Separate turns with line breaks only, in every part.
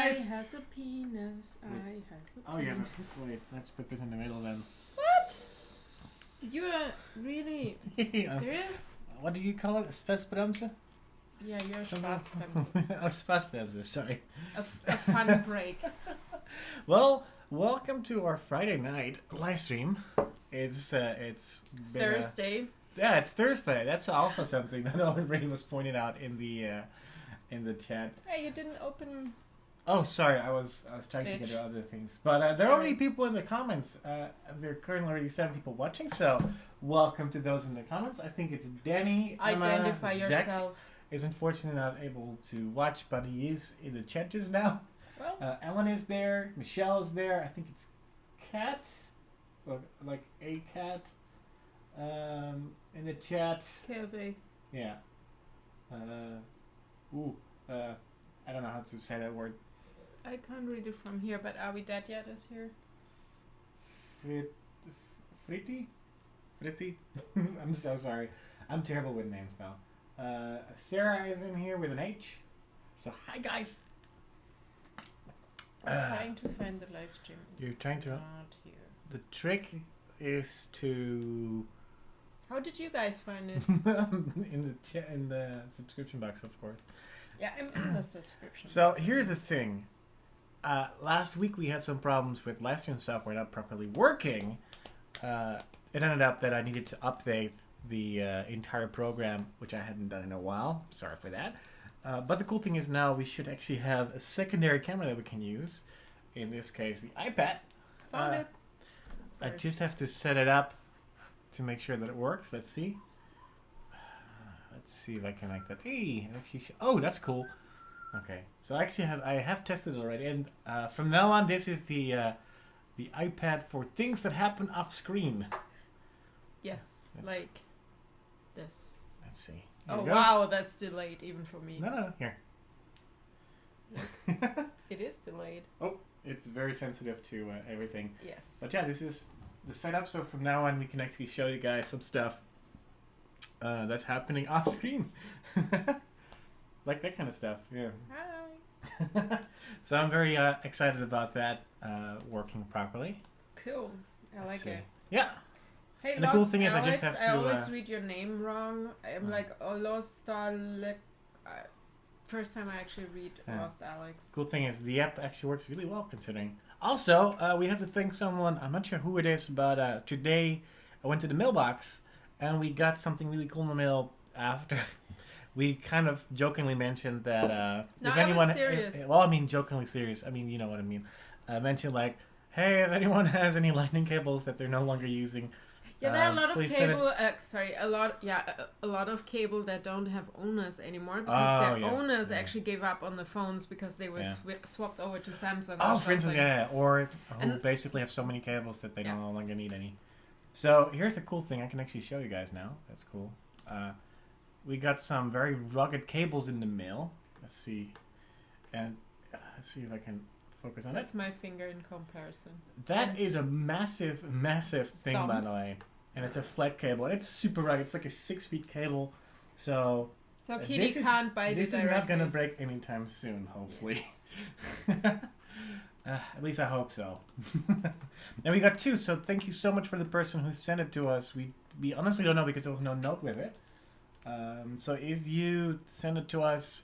guys.
I has a penis. I has a penis.
Oh yeah, but wait. Let's put this in the middle then.
What? You are really serious?
What do you call it? Spesbremse?
Yeah, you're a Spaßbremse.
Oh, Spesbremse. Sorry.
A fun break.
Well, welcome to our Friday night live stream. It's
Thursday.
Yeah, it's Thursday. That's also something that already was pointed out in the chat.
Hey, you didn't open.
Oh, sorry. I was trying to get to other things, but there are already people in the comments. There are currently already 7 people watching. So, welcome to those in the comments. I think it's Danny.
Identify
Zach
yourself.
is unfortunately not able to watch, but he is in the chat just now.
Well,
Ellen is there. Michelle is there. I think it's Cat, or like a cat. In the chat.
KFA.
Yeah. I don't know how to say that word.
I can't read it from here, but Are We Dead Yet is here.
Fritty? I'm so sorry. I'm terrible with names now. Sara is in here with an H. So hi guys.
I'm trying to find the live stream.
You're trying to.
Not here.
The trick is to.
How did you guys find it?
in the subscription box, of course.
Yeah, I'm in the subscription.
So
box.
here's the thing. Last week we had some problems with live stream software not properly working. It ended up that I needed to update the entire program, which I hadn't done in a while. Sorry for that. But the cool thing is now we should actually have a secondary camera that we can use. In this case, the iPad.
Found it.
I
Sorry.
just have to set it up to make sure that it works. Let's see. Let's see if I can like that. Hey, actually, oh, that's cool. Okay, so I have tested it already, and from now on, this is the iPad for things that happen off screen.
Yes, like this.
Let's see.
Oh wow, that's delayed even for me.
No, here.
It is delayed.
Oh, it's very sensitive to everything.
Yes.
But yeah, this is the setup. So from now on, we can actually show you guys some stuff that's happening off screen. Like that kind of stuff, yeah.
Hi.
So I'm very excited about that working properly.
Cool. I like it.
Yeah.
Hey,
And the cool thing is I just have to...
I always read your name wrong. I'm like, Lost Alex. First time I actually read Lost Alex.
Cool thing is the app actually works really well considering. Also, we have to thank someone, I'm not sure who it is, but today I went to the mailbox and we got something really cool in the mail after... We kind of jokingly mentioned that if anyone...
I was serious.
Well, I mean jokingly serious. I mean, you know what I mean. Mentioned like, hey, if anyone has any lightning cables that they're no longer using...
Yeah, there are a lot of cable. A lot of cable that don't have owners anymore because their owners actually gave up on the phones because they were swapped over to Samsung.
Oh, for instance, or who basically have so many cables that they no longer need any. So here's the cool thing. I can actually show you guys now. That's cool. We got some very rugged cables in the mail. Let's see, and let's see if I can focus on
That's my finger in comparison.
That is a massive thing, by the way. And it's a flat cable. And it's super rugged. It's like a 6-foot cable. So
Kitty can't buy this.
This is not going to break anytime soon, hopefully. At least I hope so. And we got 2. So thank you so much for the person who sent it to us. We honestly don't know because there was no note with it. So if you send it to us,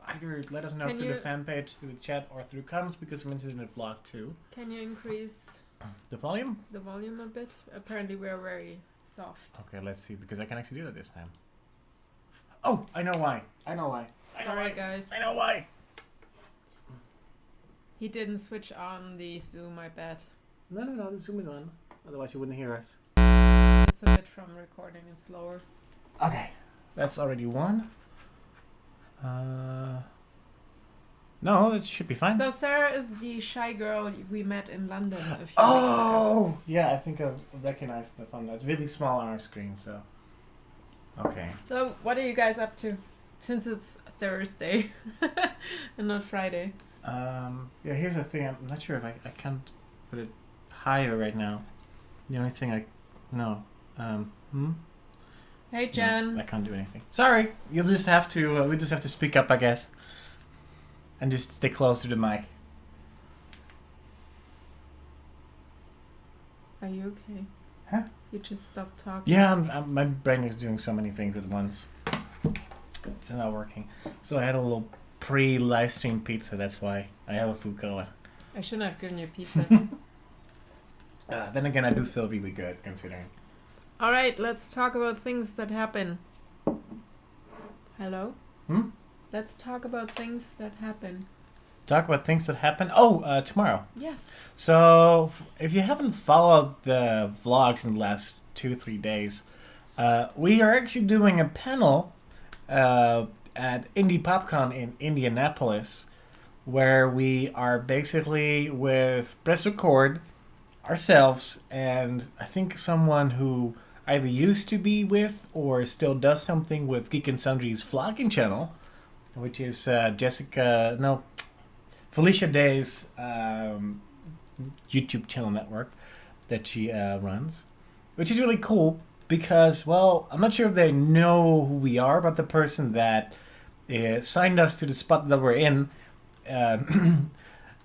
either let us know through the fan page, through the chat, or through comments because we mentioned it in the vlog too.
Can you increase
the volume?
The volume a bit. Apparently we're very soft.
Okay, let's see because I can actually do that this time. Oh, I know why.
Sorry, guys.
I know why.
He didn't switch on the Zoom, I bet.
No, the Zoom is on. Otherwise you wouldn't hear us.
It's a bit from recording. It's slower.
Okay, that's already one. No, it should be fine.
So Sara is the shy girl we met in London a few weeks ago.
Oh, yeah, I think I recognized the thumbnail. It's really small on our screen, so... Okay.
So, what are you guys up to? Since it's Thursday and not Friday.
Yeah, here's the thing. I'm not sure if I can't put it higher right now. The only thing No.
Hey, Jen.
No, I can't do anything. Sorry. You'll just have to... we just have to speak up, I guess. And just stay close to the mic.
Are you okay?
Huh?
You just stopped talking.
Yeah, my brain is doing so many things at once. It's not working. So I had a little pre-live stream pizza. That's why I have a food going.
I shouldn't have given you pizza.
Then again, I do feel really good considering.
All right, let's talk about things that happen. Hello? Let's talk about things that happen.
Talk about things that happen? Oh, tomorrow.
Yes.
So, if you haven't followed the vlogs in the last 2-3 days, we are actually doing a panel at Indie PopCon in Indianapolis, where we are basically with Press Record, ourselves, and I think someone who either used to be with or still does something with Geek and Sundry's vlogging channel, which is Felicia Day's YouTube channel network that she runs, which is really cool because, well, I'm not sure if they know who we are, but the person that signed us to the spot that we're in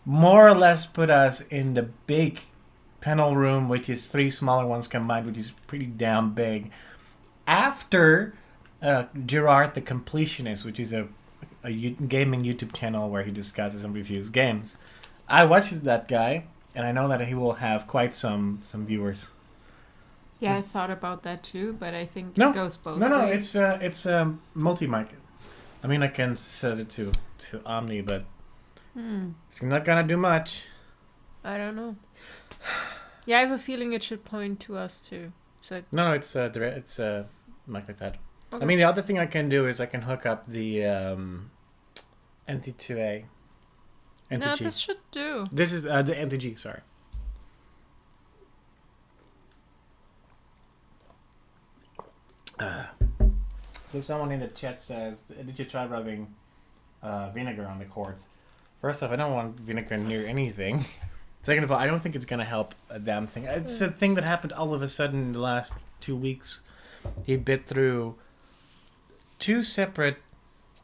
more or less put us in the big panel room, which is 3 smaller ones combined, which is pretty damn big, after Jurre the Completionist, which is a gaming YouTube channel where he discusses and reviews games. I watched that guy, and I know that he will have quite some viewers.
Yeah, I thought about that too, but I think it goes both ways.
No, it's multi-mic. I mean, I can set it to Omni, but it's not gonna do much.
I don't know. Yeah, I have a feeling it should point to us too. So
No, it's direct. It's mic like that.
Okay.
I mean, the other thing I can do is I can hook up the NT2A. NTG.
No, this should do.
This is the NTG. Sorry. So someone in the chat says, "Did you try rubbing vinegar on the cords?" First off, I don't want vinegar near anything. Second of all, I don't think it's gonna help a damn thing. It's a thing that happened all of a sudden in the last 2 weeks. He bit through 2 separate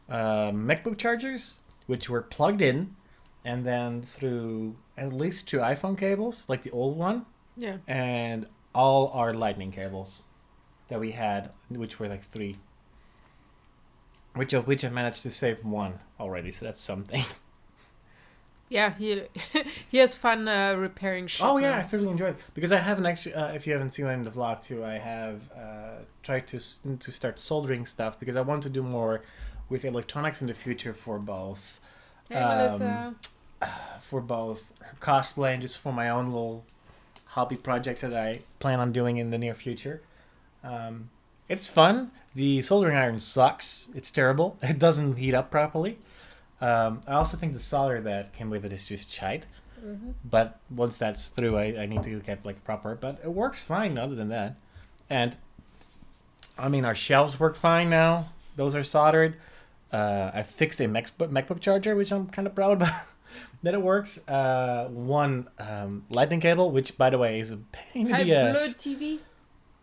MacBook chargers, which were plugged in, and then through at least 2 iPhone cables, like the old one.
Yeah.
And all our lightning cables that we had, which were like 3. Which of which I managed to save 1 already, so that's something.
Yeah, he has fun repairing shit.
Oh yeah, I thoroughly enjoyed it because I haven't actually. If you haven't seen it in the vlog too, I have tried to start soldering stuff because I want to do more with electronics in the future for both.
Hey, Melissa.
For both cosplay and just for my own little hobby projects that I plan on doing in the near future. It's fun. The soldering iron sucks. It's terrible. It doesn't heat up properly. I also think the solder that came with it is just shite. Mm-hmm. But once that's through, I need to get like proper. But it works fine other than that. And I mean, our shelves work fine now. Those are soldered. I fixed a MacBook charger, which I'm kind of proud about that it works. 1 lightning cable, which by the way is a pain in the ass.
High-blood TV?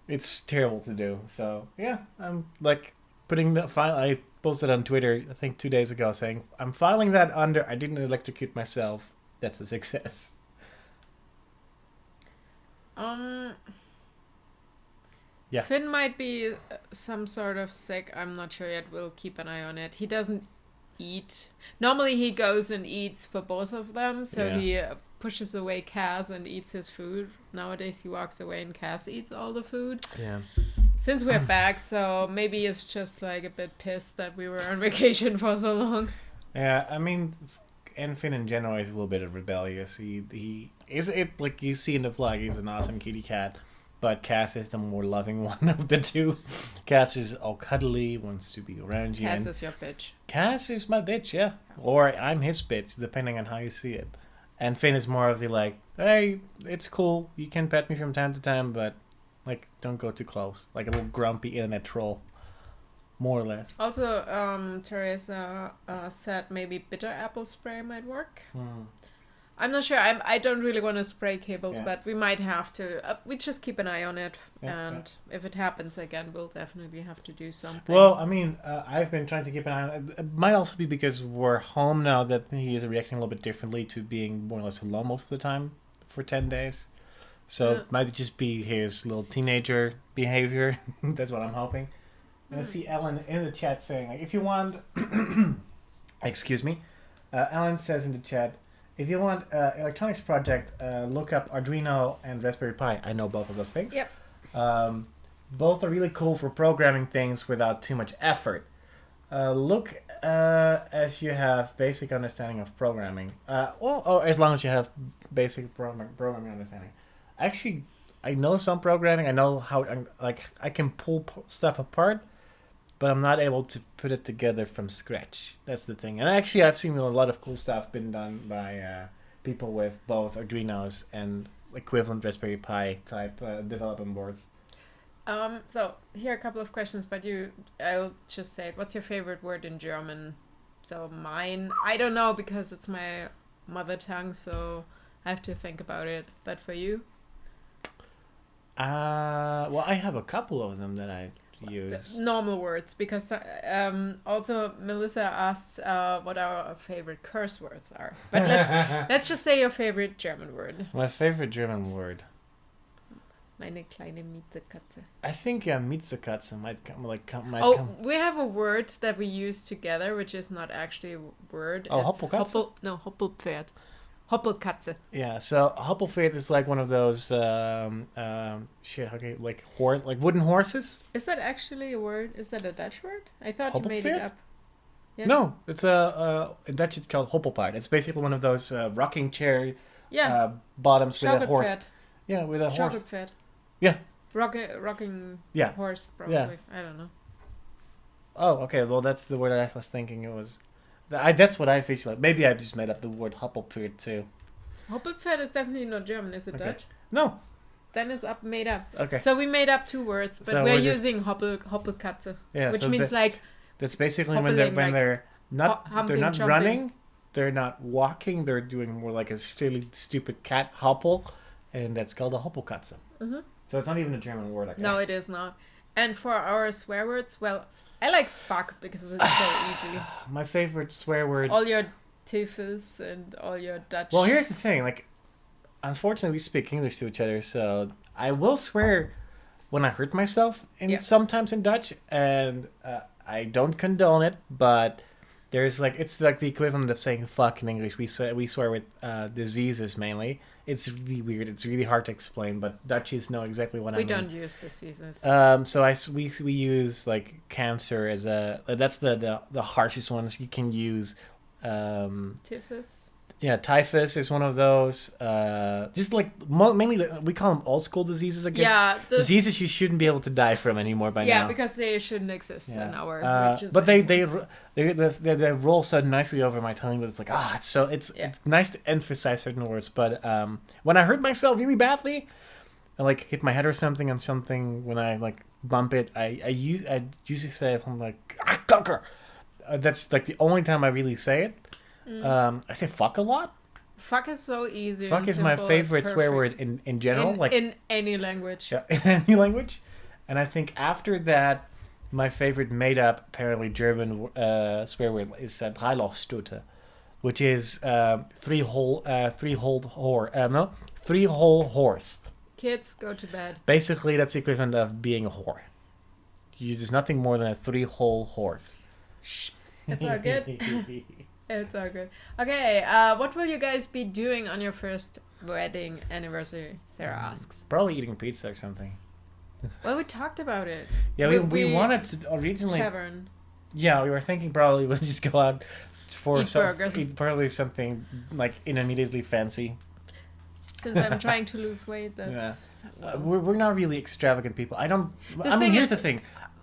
It's terrible to do. So yeah, I'm like putting the file. I posted on Twitter, I think 2 days ago, saying I'm filing that under. I didn't electrocute myself. That's a success. Yeah.
Finn might be some sort of sick. I'm not sure yet. We'll keep an eye on it. He doesn't eat. Normally he goes and eats for both of them. So he pushes away Cass and eats his food. Nowadays he walks away and Cass eats all the food.
Yeah.
Since we're back, so maybe it's just like a bit pissed that we were on vacation for so long.
Yeah, I mean, and Finn in general is a little bit of rebellious. He is it like you see in the vlog. He's an awesome kitty cat. But Cass is the more loving one of the 2. Cass is all cuddly, wants to be around you.
Cass is your bitch.
Cass is my bitch, yeah. Or I'm his bitch, depending on how you see it. And Finn is more of the like, hey, it's cool. You can pet me from time to time, but like, don't go too close. Like a little grumpy internet troll. More or less.
Also, Teresa said maybe bitter apple spray might work. I'm not sure. I don't really want to spray cables,
Yeah.
but we might have to. We just keep an eye on it,
Yeah,
and if it happens again, we'll definitely have to do something.
Well, I mean, I've been trying to keep an eye on it. It might also be because we're home now that he is reacting a little bit differently to being more or less alone most of the time for 10 days. So it might just be his little teenager behavior. That's what I'm hoping. And I see Ellen in the chat saying, like, if you want... Excuse me. Ellen says in the chat, if you want electronics project, look up Arduino and Raspberry Pi. I know both of those things.
Yep.
Both are really cool for programming things without too much effort. Look as you have basic understanding of programming. Or as long as you have basic programming understanding. Actually, I know some programming. I know how I can pull stuff apart, but I'm not able to put it together from scratch. That's the thing. And actually, I've seen a lot of cool stuff been done by people with both Arduinos and equivalent Raspberry Pi type development boards.
So here are a couple of questions, but I'll just say it. What's your favorite word in German? So mine, I don't know because it's my mother tongue, so I have to think about it. But for you?
Well, I have a couple of them that I use.
Normal words, because also Melissa asked what our favorite curse words are. But let's just say your favorite German word.
My favorite German word.
Meine kleine Mietzekatze.
I think Mietzekatze might come.
We have a word that we use together, which is not actually a word.
Oh, Hoppelkatze?
Hoppelpferd. Hoppelkatze.
Yeah, so Hoppelpferd is like one of those wooden horses.
Is that actually a word? Is that a Dutch word? I thought you made it up.
Yeah. No, it's in Dutch it's called Hoppelpaard. It's basically one of those rocking chair bottoms with a horse. Yeah, with a horse.
Schaukelpferd.
Yeah.
Rocking horse, probably. Yeah. I don't know.
Oh, okay. Well, that's the word I was thinking it was. That's what I visualized. Maybe I just made up the word Hoppelpferd too.
Hoppelpferd is definitely not German, is it Dutch?
No.
Then it's made up.
Okay.
So we made up two words, but we're using Hoppelkatze, which means
that's basically when they're not
jumping.
running, they're not walking, they're doing more like a silly, stupid cat hoppel, and that's called a Hoppelkatze. Mm-hmm. So it's not even a German word, I guess.
No, it is not. And for our swear words, well, I like fuck because it's so easy.
My favorite swear word.
All your tiffes and all your Dutch.
Well, here's the thing. Unfortunately, we speak English to each other, so I will swear when I hurt myself, sometimes in Dutch, and I don't condone it, but there's it's like the equivalent of saying fuck in English. We swear with diseases mainly. It's really weird. It's really hard to explain, but Dutchies know exactly what I mean.
We don't use diseases.
So we use cancer as that's the harshest ones you can use.
Typhus.
Yeah, typhus is one of those. Just mainly we call them old school diseases, I guess. Yeah, diseases you shouldn't be able to die from anymore by now.
Yeah, because they shouldn't exist in our regions.
But they roll so nicely over my tongue that it's it's nice to emphasize certain words. But when I hurt myself really badly, I hit my head or something on something. When I bump it, I usually say something like "conquer." That's the only time I really say it. I say fuck a lot.
Fuck is so easy.
Fuck is my favorite swear word in general.
In any language.
Yeah, in any language. And I think after that, my favorite made up, apparently German swear word is Dreilochstute, which is three hole horse.
Kids, go to bed.
Basically, that's the equivalent of being a whore. There's nothing more than a 3-hole horse.
It's all good. It's all good. Okay, what will you guys be doing on your first wedding anniversary? Sarah asks.
Probably eating pizza or something.
Well, we talked about it.
Yeah, we wanted to originally...
Tavern.
Yeah, we were thinking probably we'll just go out for
eat
probably something intermediately fancy.
Since I'm trying to lose weight, that's...
Yeah. We're not really extravagant people. Here's the thing.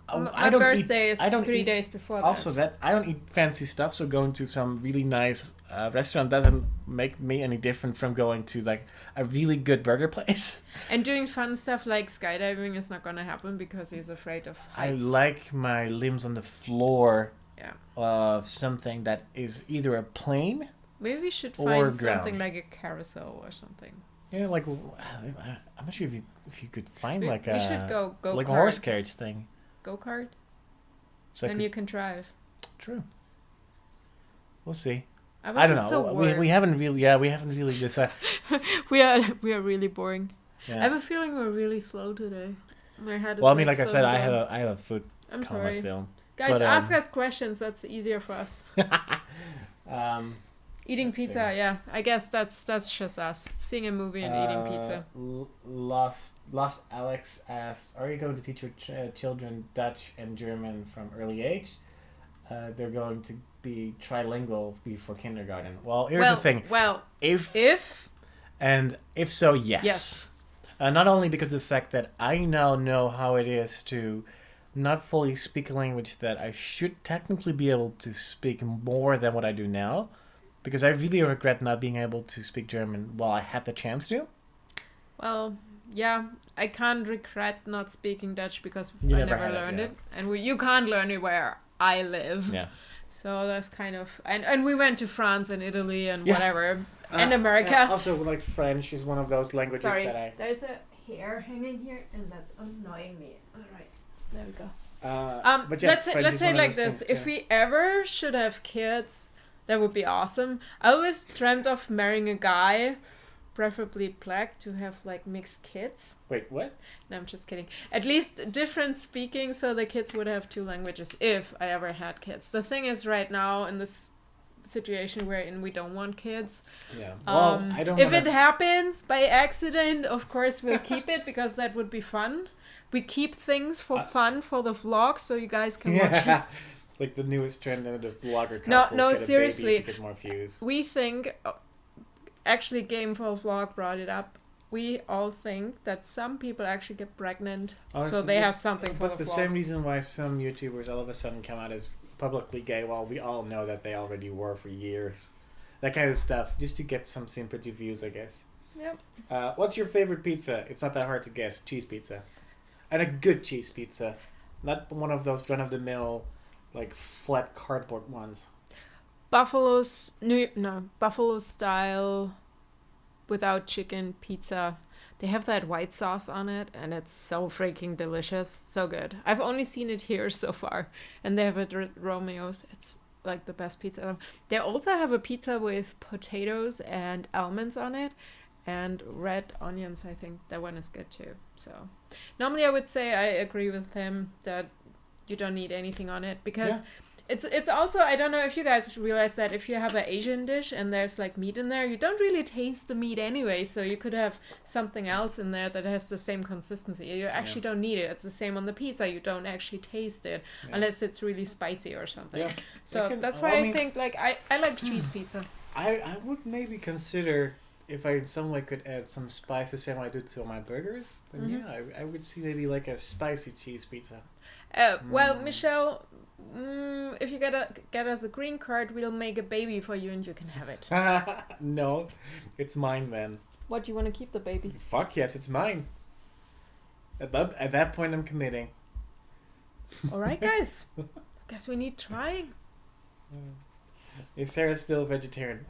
My birthday is 3 days before that.
Also, I don't eat fancy stuff, so going to some really nice restaurant doesn't make me any different from going to a really good burger place.
And doing fun stuff like skydiving is not going to happen because he's afraid of heights.
I like my limbs on the floor of something that is either a plane
Maybe we should
Or
find
ground.
something like a carousel or something.
Yeah, like I'm not sure if you could find
We should go
like
kart.
a horse carriage thing.
Go-kart?
So
Then you can drive.
True. We'll see.
I
don't know.
So
we haven't really decided.
we are really boring.
Yeah.
I have a feeling we're really slow today. My head is.
Well, I mean, like I said,
slowing down.
I have a food
I'm
coma
sorry,
still.
guys.
But,
ask us questions. That's easier for us. Eating
Let's
pizza,
see.
yeah. I guess that's just us seeing a movie and eating pizza.
Lost Alex asks, "Are you going to teach your children Dutch and German from early age? They're going to be trilingual before kindergarten." Well, here's the thing.
Well, if
so, yes.
Yes.
Not only because of the fact that I now know how it is to not fully speak a language that I should technically be able to speak more than what I do now, because I really regret not being able to speak German while I had the chance to.
Well, yeah, I can't regret not speaking Dutch because
You
I
never
never
had it,
learned
yeah.
it, and you can't learn it where I live.
Yeah.
So that's kind of and we went to France and Italy and
Yeah.
whatever and America.
Also, like French is one of those languages
Sorry,
that I.
there's a hair hanging here, and that's annoying me. All right, there we go.
But yeah,
let's
French
say
is one of
like
those
this:
things,
if we ever should have kids, that would be awesome. I always dreamt of marrying a guy, preferably black, to have like mixed kids.
Wait, what?
No, I'm just kidding. At least different speaking, so the kids would have two languages if I ever had kids. The thing is, right now in this situation we're in, we don't want kids.
Yeah. Well, I don't.
If it happens by accident, of course we'll keep it because that would be fun. We keep things for fun for the vlog, so you guys can watch it.
Like the newest trend in the vlogger couples
No,
get
seriously.
a baby to get more views.
We think, actually Game for Vlog brought it up, we all think that some people actually get pregnant, so they have something for
But
the
the
vlogs.
same reason why some YouTubers all of a sudden come out as publicly gay, while we all know that they already were for years. That kind of stuff, just to get some sympathy views, I guess.
Yep.
What's your favorite pizza? It's not that hard to guess. Cheese pizza. And a good cheese pizza. Not one of those run-of-the-mill, like, flat cardboard ones.
Buffalo style without chicken pizza. They have that white sauce on it, and it's so freaking delicious. So good. I've only seen it here so far, and they have it at Romeo's. It's like the best pizza ever. They also have a pizza with potatoes and almonds on it, and red onions. I think that one is good too. So normally I would say I agree with him that you don't need anything on it, because it's also, I don't know if you guys realize that if you have an Asian dish and there's like meat in there, you don't really taste the meat anyway, so you could have something else in there that has the same consistency. You actually don't need it. It's the same on the pizza. You don't actually taste it unless it's really spicy or something. Yeah. So that's why I think like I like cheese pizza.
I would maybe consider if I in some way could add some spice the same way I do to my burgers, then I would see maybe like a spicy cheese pizza.
Well, Michelle, if you get us a green card, we'll make a baby for you and you can have it.
No, it's mine then.
What, do you want to keep the baby?
Fuck yes, it's mine. At that point, I'm committing.
All right, guys. Guess we need trying.
Is Sarah still a vegetarian?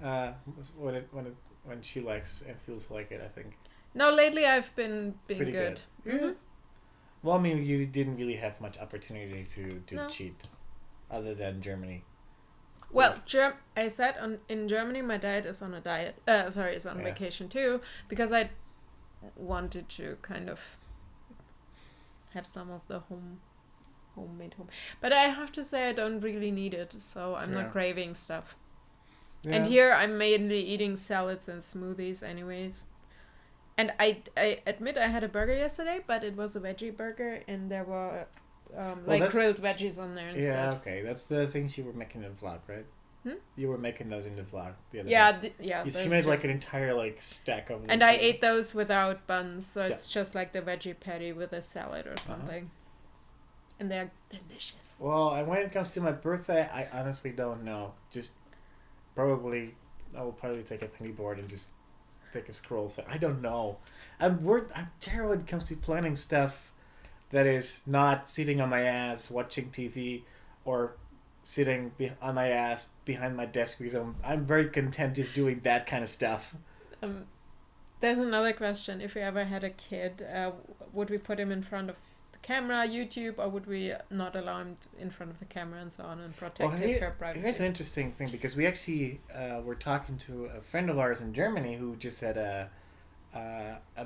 When she likes and feels like it, I think.
No, lately I've been
Pretty
good.
Mm-hmm. Well, I mean, you didn't really have much opportunity to cheat, other than Germany.
Well, I said in Germany, my dad is on a diet. Is on vacation too, because I wanted to kind of have some of the homemade home. But I have to say I don't really need it, so I'm not craving stuff. Yeah. And here I'm mainly eating salads and smoothies anyways. And I admit I had a burger yesterday, but it was a veggie burger, and there were grilled veggies on there instead.
Yeah, okay. That's the things you were making in the vlog, right? You were making those in the vlog the other day. She made like an entire like stack of them.
And I ate those without buns, so it's just like the veggie patty with a salad or something. And they're delicious.
Well, when it comes to my birthday, I honestly don't know. Just I will probably take a penny board and just take a scroll. So I don't know. I'm terrible when it comes to planning stuff that is not sitting on my ass watching TV or sitting on my ass behind my desk because I'm very content just doing that kind of stuff.
There's another question. If we ever had a kid, would we put him in front of the camera, YouTube, or would we not allow him in front of the camera and so on and protect his privacy?
Here's an interesting thing because we actually were talking to a friend of ours in Germany who just had a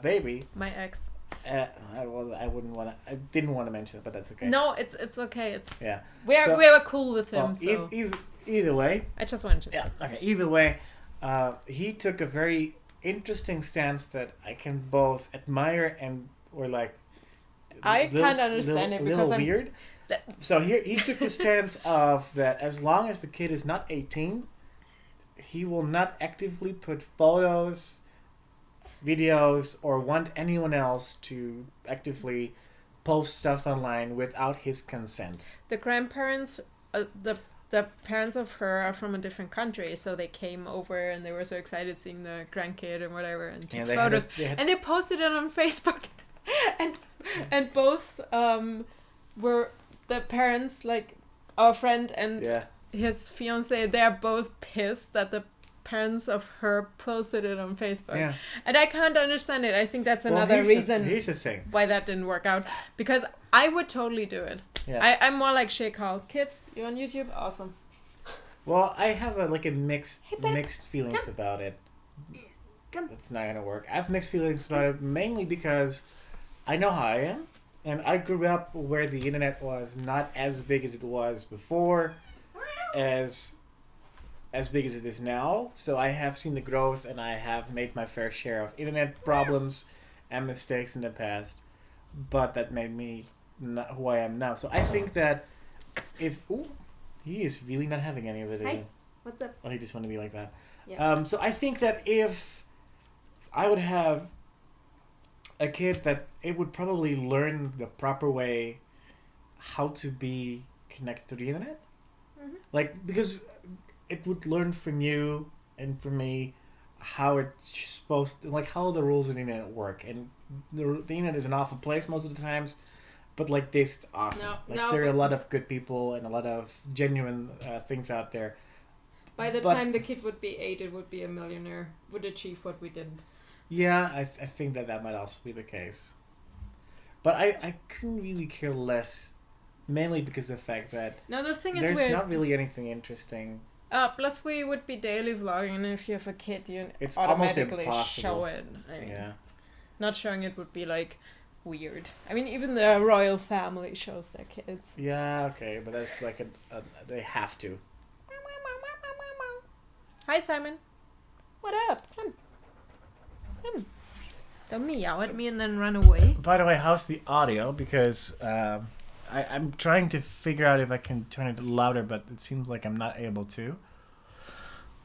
baby.
My ex.
I didn't want to mention it, but that's okay.
No, it's okay. It's
yeah.
We were cool with him.
Well,
so
either way.
I just wanted to say.
Yeah. Okay. Either way, he took a very interesting stance that I can both admire or like.
I can't understand it because I'm
weird. So here he took the stance of that as long as the kid is not 18, he will not actively put photos, videos, or want anyone else to actively post stuff online without his consent.
The grandparents, the parents of her are from a different country, so they came over and they were so excited seeing the grandkid and whatever and took photos. And they posted it on Facebook. and both were the parents, like our friend and his fiance, they're both pissed that the parents of her posted it on Facebook. Yeah. And I can't understand it. I think that's another reason
here's the thing.
Why that didn't work out. Because I would totally do it. Yeah. I'm more like Shay Carl. Kids, you on YouTube? Awesome.
Well, I have a mixed feelings about it. It's not gonna work. I have mixed feelings about it mainly because I know how I am. And I grew up where the internet was not as big as it was before, as big as it is now. So I have seen the growth and I have made my fair share of internet problems and mistakes in the past. But that made me not who I am now. So I think that if... Ooh, he is really not having any of it.
Hi, what's up?
Oh, he just wanted to be like that.
Yeah.
So I think that if I would have a kid, that it would probably learn the proper way how to be connected to the internet. Mm-hmm. Because it would learn from you and from me how it's supposed to, how the rules of the internet work. And the internet is an awful place most of the times, but this, it's awesome. There are a lot of good people and a lot of genuine things out there.
By the time the kid would be 8, it would be a millionaire, would achieve what we didn't.
Yeah, I think that might also be the case. But I couldn't really care less, mainly because of the fact that there's not really anything interesting.
Plus, we would be daily vlogging, and if you have a kid, it's automatically show it. Not showing it would be weird. I mean, even the royal family shows their kids.
Yeah, okay, but that's they have to.
Hi, Simon. What up? Come. Don't meow at me and then run away.
By the way, how's the audio? Because I'm trying to figure out if I can turn it louder, but it seems like I'm not able to.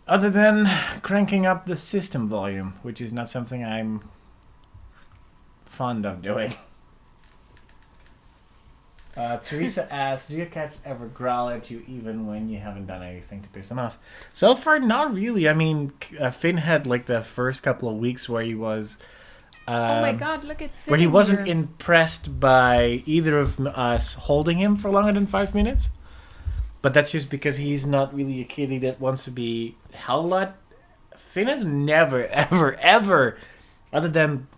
Other than cranking up the system volume, which is not something I'm fond of doing. Teresa asks, do your cats ever growl at you even when you haven't done anything to piss them off? So far, not really. I mean, Finn had the first couple of weeks where he was...
oh my god, look at
where he wasn't impressed by either of us holding him for longer than 5 minutes. But that's just because he's not really a kitty that wants to be held a lot. Finn has never, ever, ever, other than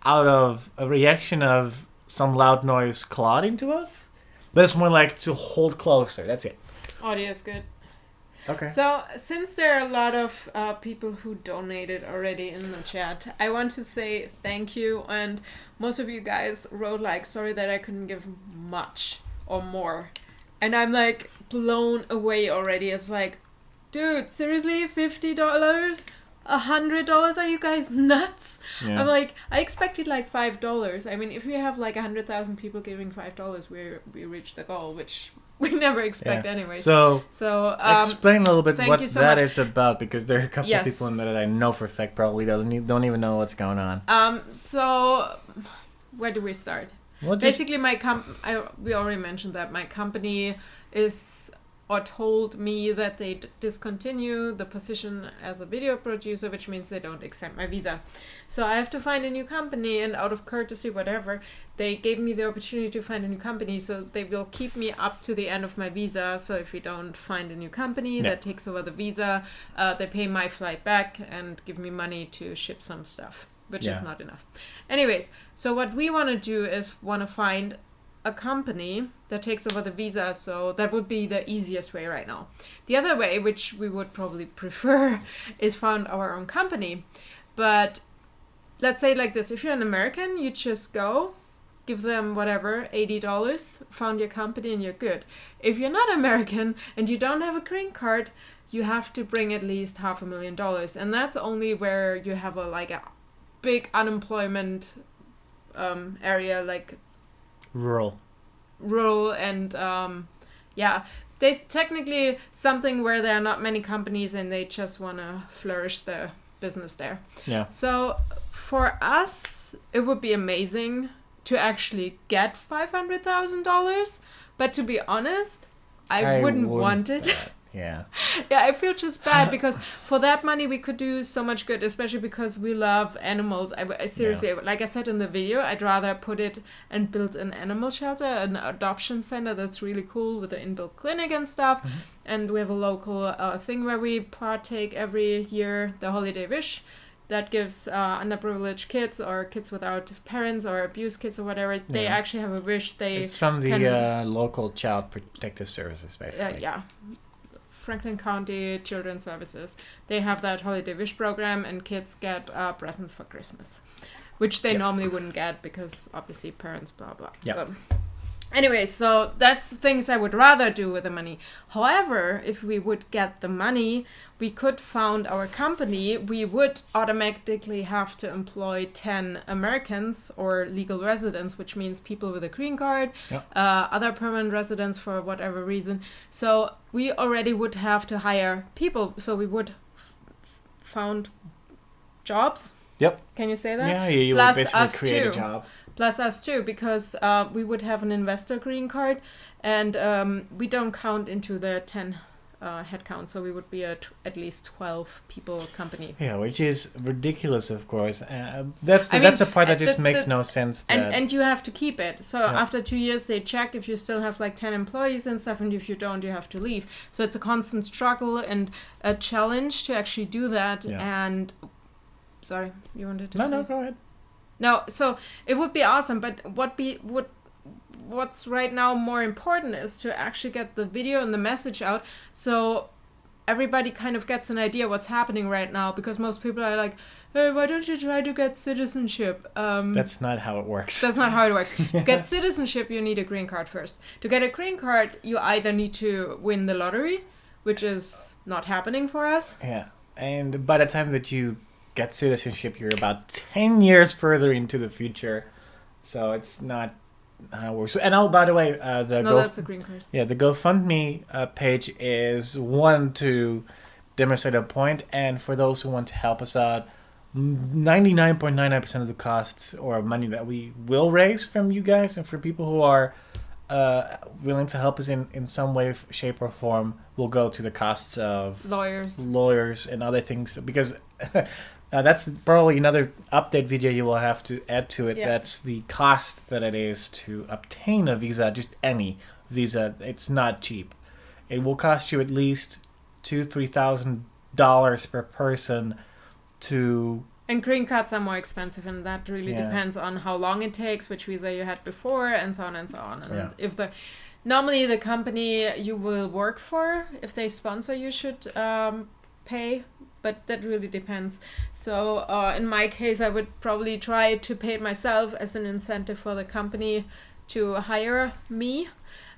out of a reaction of some loud noise, clawed into us. But it's more to hold closer. That's it.
Audio is good.
Okay.
So, since there are a lot of people who donated already in the chat, I want to say thank you. And most of you guys wrote sorry that I couldn't give much or more. And I'm blown away already. It's dude, seriously, $50? $100? Are you guys nuts? Yeah. I'm I expected $5. I mean, if we have 100,000 people giving $5, we reach the goal, which we never expect anyway.
So explain a little bit what that is about, because there are a couple of people in there that I know for a fact probably don't even know what's going on.
So where do we start? Basically, we already mentioned that my company is or told me that they discontinue the position as a video producer, which means they don't accept my visa. So I have to find a new company, and out of courtesy, whatever, they gave me the opportunity to find a new company, so they will keep me up to the end of my visa. So if we don't find a new company that takes over the visa, they pay my flight back and give me money to ship some stuff, which is not enough. Anyways, so what we want to do is want to find a company that takes over the visa, so that would be the easiest way right now. The other way, which we would probably prefer, is found our own company. But let's say it like this: if you're an American, you just go, give them whatever, $80, found your company, and you're good. If you're not American and you don't have a green card, you have to bring at least $500,000, and that's only where you have a big unemployment area, like rural and there's technically something where there are not many companies and they just want to flourish their business there. So for us, it would be amazing to actually get $500,000, but to be honest, I wouldn't want it.
Yeah,
I feel just bad because for that money we could do so much good, especially because we love animals. I seriously, like I said in the video, I'd rather put it and build an animal shelter, an adoption center that's really cool with an inbuilt clinic and stuff. And we have a local thing where we partake every year, the Holiday Wish, that gives underprivileged kids or kids without parents or abused kids or whatever, they actually have a wish. It's
from the local child protective services, basically.
Franklin County Children's Services. They have that Holiday Wish program, and kids get presents for Christmas, which they normally wouldn't get because obviously parents, blah, blah. So, anyway, so that's things I would rather do with the money. However, if we would get the money, we could found our company. We would automatically have to employ 10 Americans or legal residents, which means people with a green card, other permanent residents for whatever reason. So we already would have to hire people. So we would found jobs. Can you say that?
Yeah, you would basically create a job.
Plus us too, because we would have an investor green card, and we don't count into the 10 headcount, so we would be at least 12 people company. Yeah,
which is ridiculous, of course. That's the part that just makes no sense.
And you have to keep it. So after 2 years, they check if you still have 10 employees and stuff, and if you don't, you have to leave. So it's a constant struggle and a challenge to actually do that. And sorry, you wanted to say?
No, go ahead.
No, so it would be awesome, but what's right now more important is to actually get the video and the message out, so everybody kind of gets an idea what's happening right now, because most people are like, hey, why don't you try to get citizenship?
That's not how it works.
That's not how it works. To get citizenship, you need a green card first. To get a green card, you either need to win the lottery, which is not happening for us.
Yeah, and by the time that you get citizenship, you're about 10 years further into the future, so it's not how it works. And by the way,
that's a green card.
Yeah, the GoFundMe page is one to demonstrate a point, and for those who want to help us out, 99.99% of the costs or money that we will raise from you guys, and for people who are willing to help us in some way, shape, or form, will go to the costs of lawyers and other things, because that's probably another update video you will have to add to it. That's the cost that it is to obtain a visa, just any visa. It's not cheap. It will cost you at least $2,000-$3,000 per person to...
And green cards are more expensive, and that really depends on how long it takes, which visa you had before, and so on and so on. And if normally the company you will work for, if they sponsor you, should pay, but that really depends. So in my case, I would probably try to pay it myself as an incentive for the company to hire me.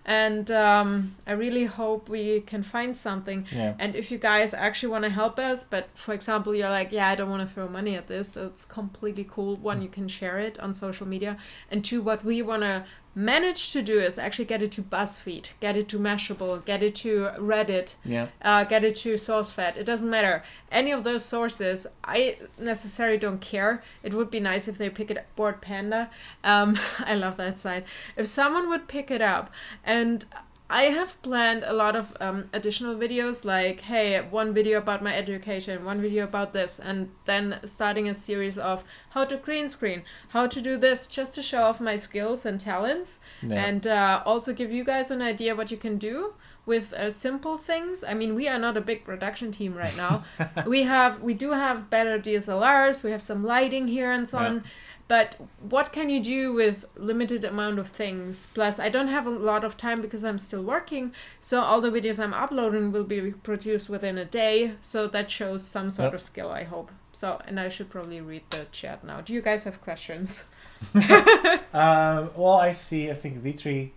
And I really hope we can find something. And if you guys actually want to help us, but for example, you're like, I don't want to throw money at this, that's completely cool. One, you can share it on social media. And two, what we want to manage to do is actually get it to BuzzFeed, get it to Mashable, get it to Reddit, get it to SourceFed. It doesn't matter. Any of those sources, I necessarily don't care. It would be nice if they pick it up. Board Panda. I love that site. If someone would pick it up and I have planned a lot of additional videos, like, hey, one video about my education, one video about this, and then starting a series of how to green screen, how to do this, just to show off my skills and talents, and also give you guys an idea what you can do with simple things. I mean, we are not a big production team right now. we do have better DSLRs, we have some lighting here and so on. But what can you do with limited amount of things? Plus, I don't have a lot of time because I'm still working. So all the videos I'm uploading will be produced within a day. So that shows some sort of skill, I hope. So, and I should probably read the chat now. Do you guys have questions?
Well, I think Vitri,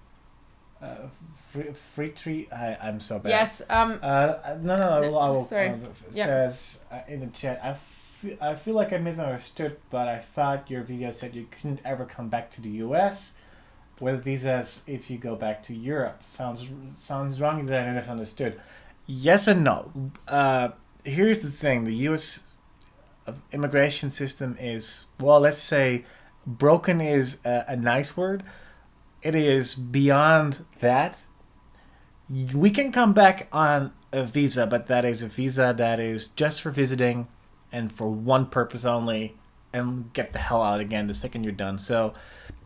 Fritri, I'm so bad.
Yes.
No.
Sorry.
Says in the chat, I feel like I misunderstood, but I thought your video said you couldn't ever come back to the US with visas if you go back to Europe. Sounds wrong that I misunderstood. Yes and no. Here's the thing. The US immigration system is, well, let's say broken is a nice word. It is beyond that. We can come back on a visa, but that is a visa that is just for visiting and for one purpose only, and get the hell out again the second you're done. So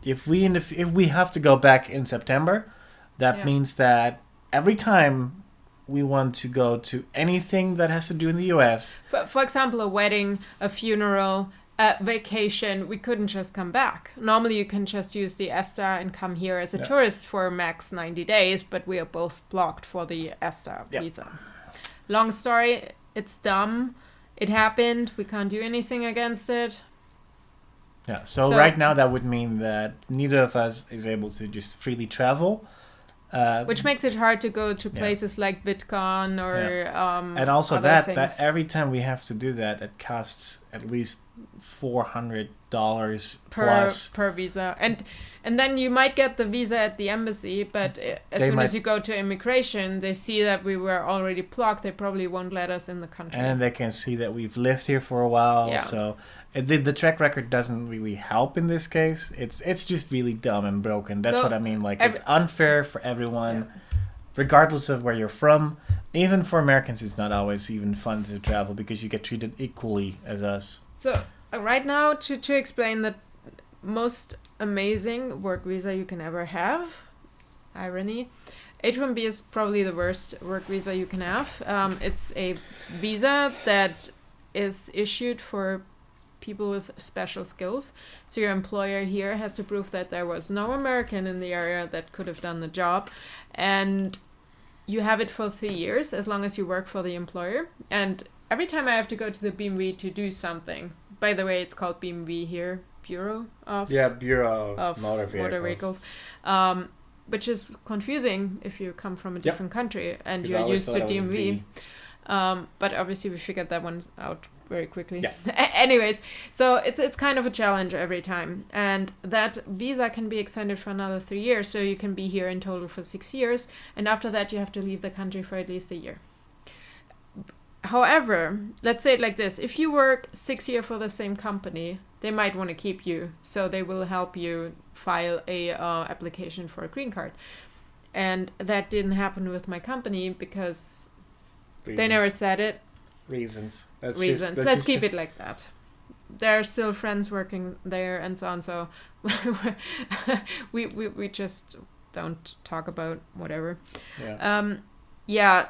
if we have to go back in September, that means that every time we want to go to anything that has to do in the US,
for example, a wedding, a funeral, a vacation, we couldn't just come back. Normally you can just use the ESTA and come here as a tourist for max 90 days, but we are both blocked for the ESTA visa. Long story, it's dumb. It happened. We can't do anything against it.
Yeah. So right now that would mean that neither of us is able to just freely travel.
Which makes it hard to go to places like VidCon or
and also
other
that
things.
every time we have to do that, it costs at least $400 plus
per visa, and then you might get the visa at the embassy, but as soon as you go to immigration, they see that we were already blocked. They probably won't let us in the country,
and they can see that we've lived here for a while.
Yeah.
So the track record doesn't really help in this case. It's just really dumb and broken. That's what I mean. Like it's unfair for everyone, regardless of where you're from. Even for Americans, it's not always even fun to travel because you get treated equally as us.
So right now, to explain the most amazing work visa you can ever have, irony, H-1B is probably the worst work visa you can have. It's a visa that is issued for people with special skills. So your employer here has to prove that there was no American in the area that could have done the job. And you have it for 3 years as long as you work for the employer. And every time I have to go to the BMW to do something, by the way, it's called BMW here, Bureau of Motor Vehicles. Which is confusing if you come from a different country and you're used to DMV. But obviously we figured that one out very quickly. Yeah. Anyways, so it's kind of a challenge every time. And that visa can be extended for another 3 years. So you can be here in total for 6 years. And after that, you have to leave the country for at least a year. However, let's say it like this. If you work 6 years for the same company, they might want to keep you. So they will help you file a application for a green card. And that didn't happen with my company because they never said it.
Reasons.
Let's keep it like that. There are still friends working there and so on. So we just don't talk about whatever. Yeah.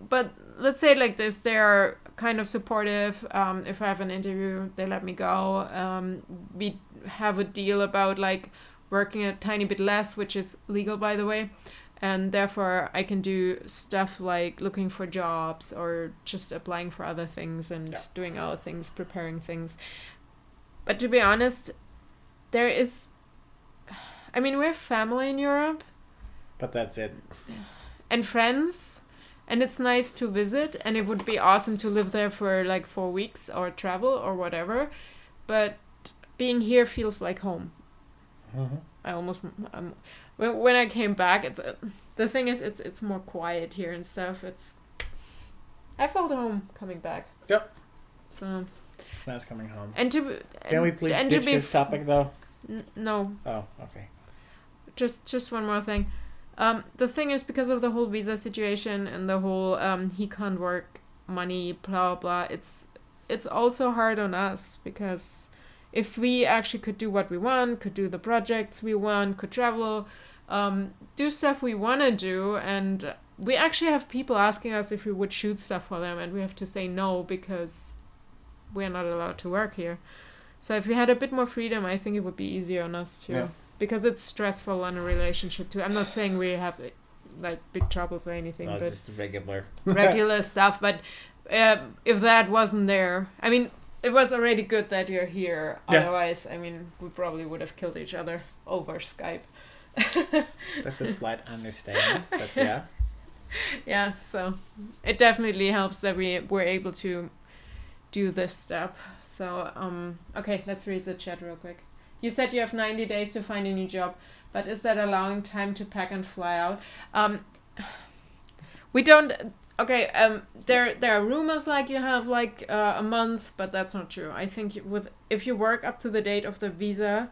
But let's say it like this. They are kind of supportive. If I have an interview, they let me go. We have a deal about like working a tiny bit less, which is legal, by the way. And therefore, I can do stuff like looking for jobs or just applying for other things and doing other things, preparing things. But to be honest, we have family in Europe.
But that's it.
And friends. And it's nice to visit. And it would be awesome to live there for like 4 weeks or travel or whatever. But being here feels like home. Mm-hmm. When I came back, the thing is, it's more quiet here and stuff. I felt home coming back. Yep. So
it's nice coming home.
Can
we please ditch this topic though?
No.
Oh, okay.
Just one more thing. The thing is, because of the whole visa situation and the whole he can't work, money, blah blah. It's also hard on us because if we actually could do what we want, could do the projects we want, could travel, do stuff we want to do, and we actually have people asking us if we would shoot stuff for them, and we have to say no because we're not allowed to work here. So if we had a bit more freedom, I think it would be easier on us too. Yeah. Because it's stressful in a relationship too. I'm not saying we have like big troubles or anything, but
just
regular stuff. But if that wasn't there, I mean, it was already good that you're here. Yeah. Otherwise, I mean, we probably would have killed each other over Skype.
That's a slight understatement, but yeah.
Yeah, so it definitely helps that we were able to do this step. So, okay, let's read the chat real quick. You said you have 90 days to find a new job, but is that allowing time to pack and fly out? We don't... Okay, there are rumors like you have like a month, but that's not true. I think if you work up to the date of the visa,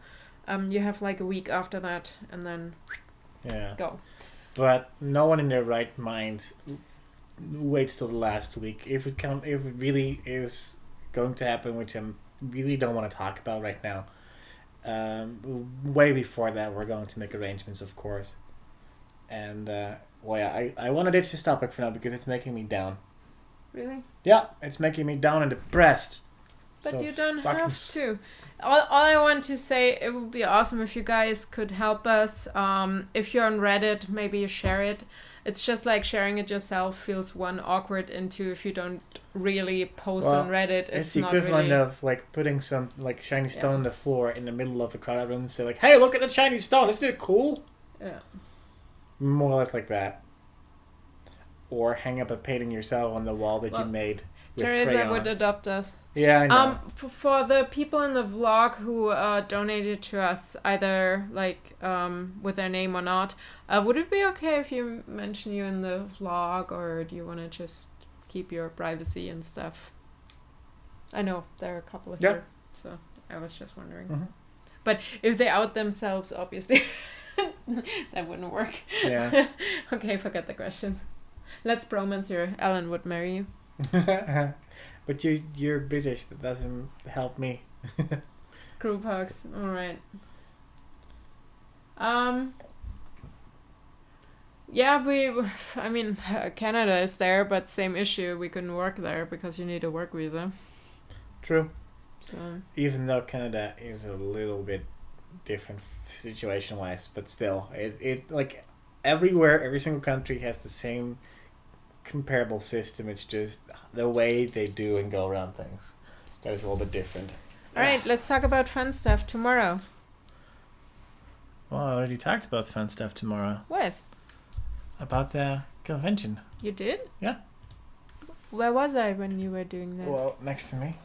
you have like a week after that, and then go.
But no one in their right mind waits till the last week. If it really is going to happen, which I really don't want to talk about right now, way before that we're going to make arrangements, of course. And I want to ditch this topic for now because it's making me down.
Really?
Yeah, it's making me down and depressed.
But so you don't have to. All I want to say, it would be awesome if you guys could help us. If you're on Reddit, maybe you share it. It's just like sharing it yourself feels awkward into if you don't really post on Reddit.
It's the equivalent of like putting some like shiny stone on the floor in the middle of a crowded room and say like, "Hey, look at the shiny stone! Isn't it cool?"
Yeah.
More or less like that. Or hang up a painting yourself on the wall that you made with
Teresa
crayons.
would adopt us.
Yeah, I know.
For the people in the vlog who donated to us, either like with their name or not, would it be okay if you mention you in the vlog, or do you want to just keep your privacy and stuff? I know there are a couple here, so I was just wondering. Mm-hmm. But if they out themselves, obviously, that wouldn't work.
Yeah.
Okay, forget the question. Let's bromance here. Ellen would marry you.
But you're British. That doesn't help me.
Group hugs. All right. Yeah, I mean, Canada is there, but same issue. We couldn't work there because you need a work visa.
True.
So
even though Canada is a little bit different situation-wise, but still, it like everywhere, every single country has the same comparable system. It's just the way they do and go around things that is a little bit different.
All right, let's talk about fun stuff tomorrow.
Well, I already talked about fun stuff tomorrow.
What?
About the convention.
You did?
Yeah.
Where was I when you were doing that?
Well, next to me.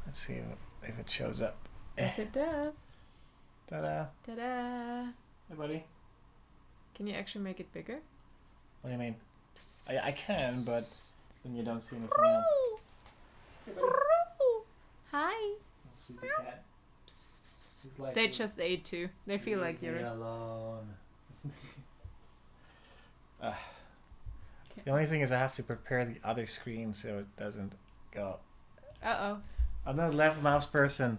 Let's see if it shows up.
Yes, it does.
Ta-da.
Ta-da.
Hey, buddy.
Can you actually make it bigger?
What do you mean? I can, but then you don't see anything else. Hey, buddy.
Hi.
Super cat. Like
they just ate too. They feel like you're
alone. The only thing is I have to prepare the other screen so it doesn't go.
Uh-oh.
I'm not a left mouse person.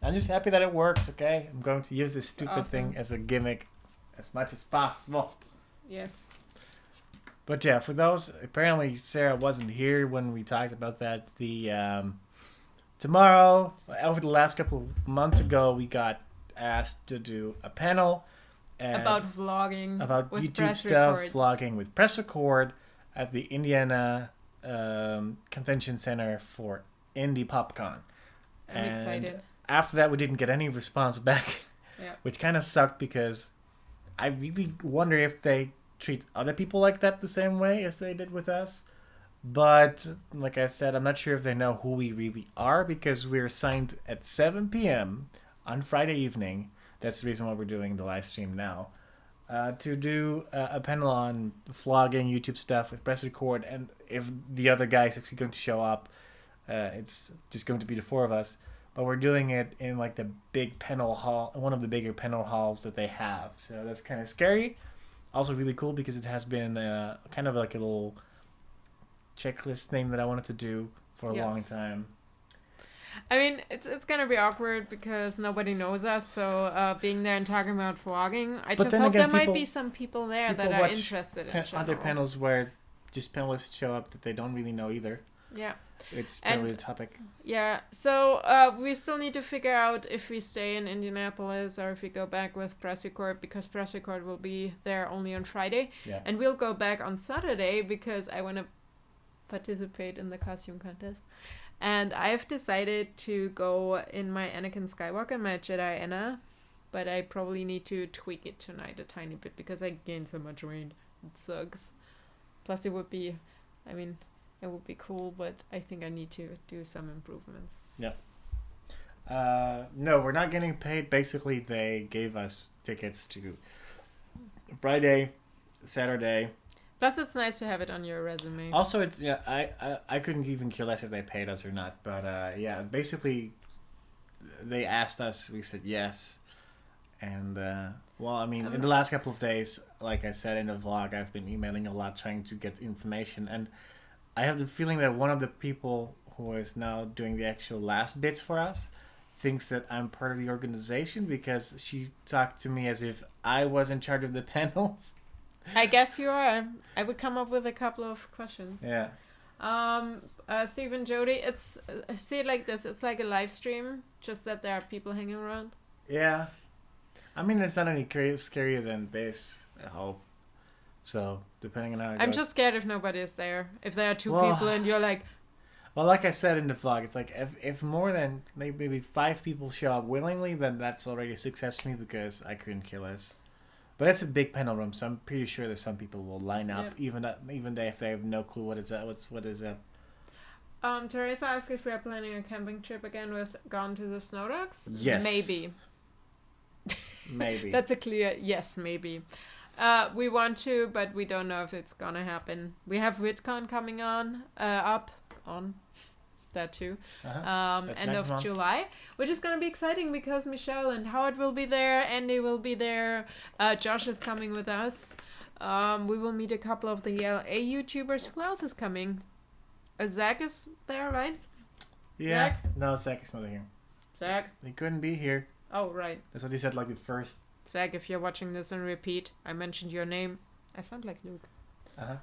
I'm just happy that it works, okay? I'm going to use this stupid thing as a gimmick as much as possible.
Yes.
But yeah, for those, apparently Sarah wasn't here when we talked about that. Tomorrow, over the last couple of months ago, we got asked to do a panel
about vlogging,
about
with
YouTube stuff, vlogging with press record at the Indiana Convention Center for Indie PopCon.
I'm excited.
After that, we didn't get any response back, which kind of sucked because I really wonder if they treat other people like that the same way as they did with us. But like I said, I'm not sure if they know who we really are because we're assigned at 7 p.m. on Friday evening. That's the reason why we're doing the live stream now. To do a panel on vlogging, YouTube stuff with press record, and if the other guy is actually going to show up, it's just going to be the four of us. but we're doing it in like the big panel hall, one of the bigger panel halls that they have. So that's kind of scary. Also really cool because it has been kind of like a little checklist thing that I wanted to do for a long time.
I mean, it's gonna be awkward because nobody knows us. So being there and talking about vlogging, I just hope there might be some people there that are interested in
other panels where just panelists show up that they don't really know either.
Yeah.
It's probably the topic.
Yeah. So we still need to figure out if we stay in Indianapolis or if we go back with Pressicord, because Pressicord will be there only on Friday.
Yeah.
And we'll go back on Saturday because I want to participate in the costume contest. And I've decided to go in my Anakin Skywalker and my Jedi Anna, but I probably need to tweak it tonight a tiny bit because I gained so much weight. It sucks. Plus it would be cool, but I think I need to do some improvements.
Yeah. No, we're not getting paid. Basically, they gave us tickets to Friday, Saturday.
Plus, it's nice to have it on your resume.
Also, it's I couldn't even care less if they paid us or not. But basically, they asked us. We said yes. And in the last couple of days, like I said in the vlog, I've been emailing a lot, trying to get information. And I have the feeling that one of the people who is now doing the actual last bits for us thinks that I'm part of the organization because she talked to me as if I was in charge of the panels.
I guess you are. I would come up with a couple of questions.
Yeah.
Stephen Jody, it's see it like this. It's like a live stream, just that there are people hanging around.
Yeah. I mean, it's not any scarier than this, I hope. So, depending on how it goes.
I'm just scared if nobody is there. If there are two people and you're like...
Well, like I said in the vlog, it's like if more than maybe 5 people show up willingly, then that's already a success for me because I couldn't care less. But it's a big panel room, so I'm pretty sure that some people will line up, even if they have no clue what is up.
Teresa asked if we are planning a camping trip again with Gone to the Snow Dogs.
Yes.
Maybe.
Maybe.
That's a clear yes, maybe. We want to, but we don't know if it's gonna happen. We have VidCon coming on that too. End of July, which is gonna be exciting because Michelle and Howard will be there, Andy will be there, Josh is coming with us. We will meet a couple of the LA YouTubers. Who else is coming? Zach is there, right?
Yeah.
Zach?
No, Zach is not here.
Zach?
He couldn't be here.
Oh, right.
That's what he said, like the first.
Zach, if you're watching this and repeat, I mentioned your name. I sound like Luke.
Uh-huh.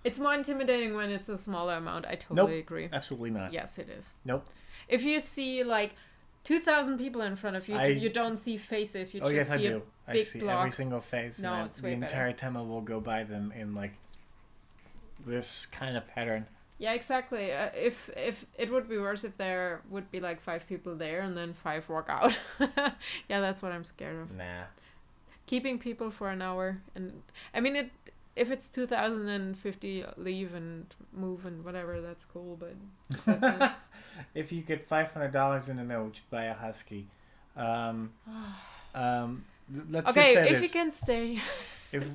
It's more intimidating when it's a smaller amount. I totally agree.
Absolutely not.
Yes, it is.
Nope.
If you see like 2,000 people in front of you, you don't see faces. You just see a big
I see
block.
every single face.
No,
and
it's way
the entire time I will go by them in like this kind of pattern.
Yeah, exactly. If it would be worse if there would be like 5 people there and then 5 walk out. Yeah, that's what I'm scared of.
Nah.
Keeping people for an hour, and I mean if it's 2,050 leave and move and whatever, that's cool. But that's it.
If you get $500 in a note, buy a husky. Let's
okay,
just say
if you can stay.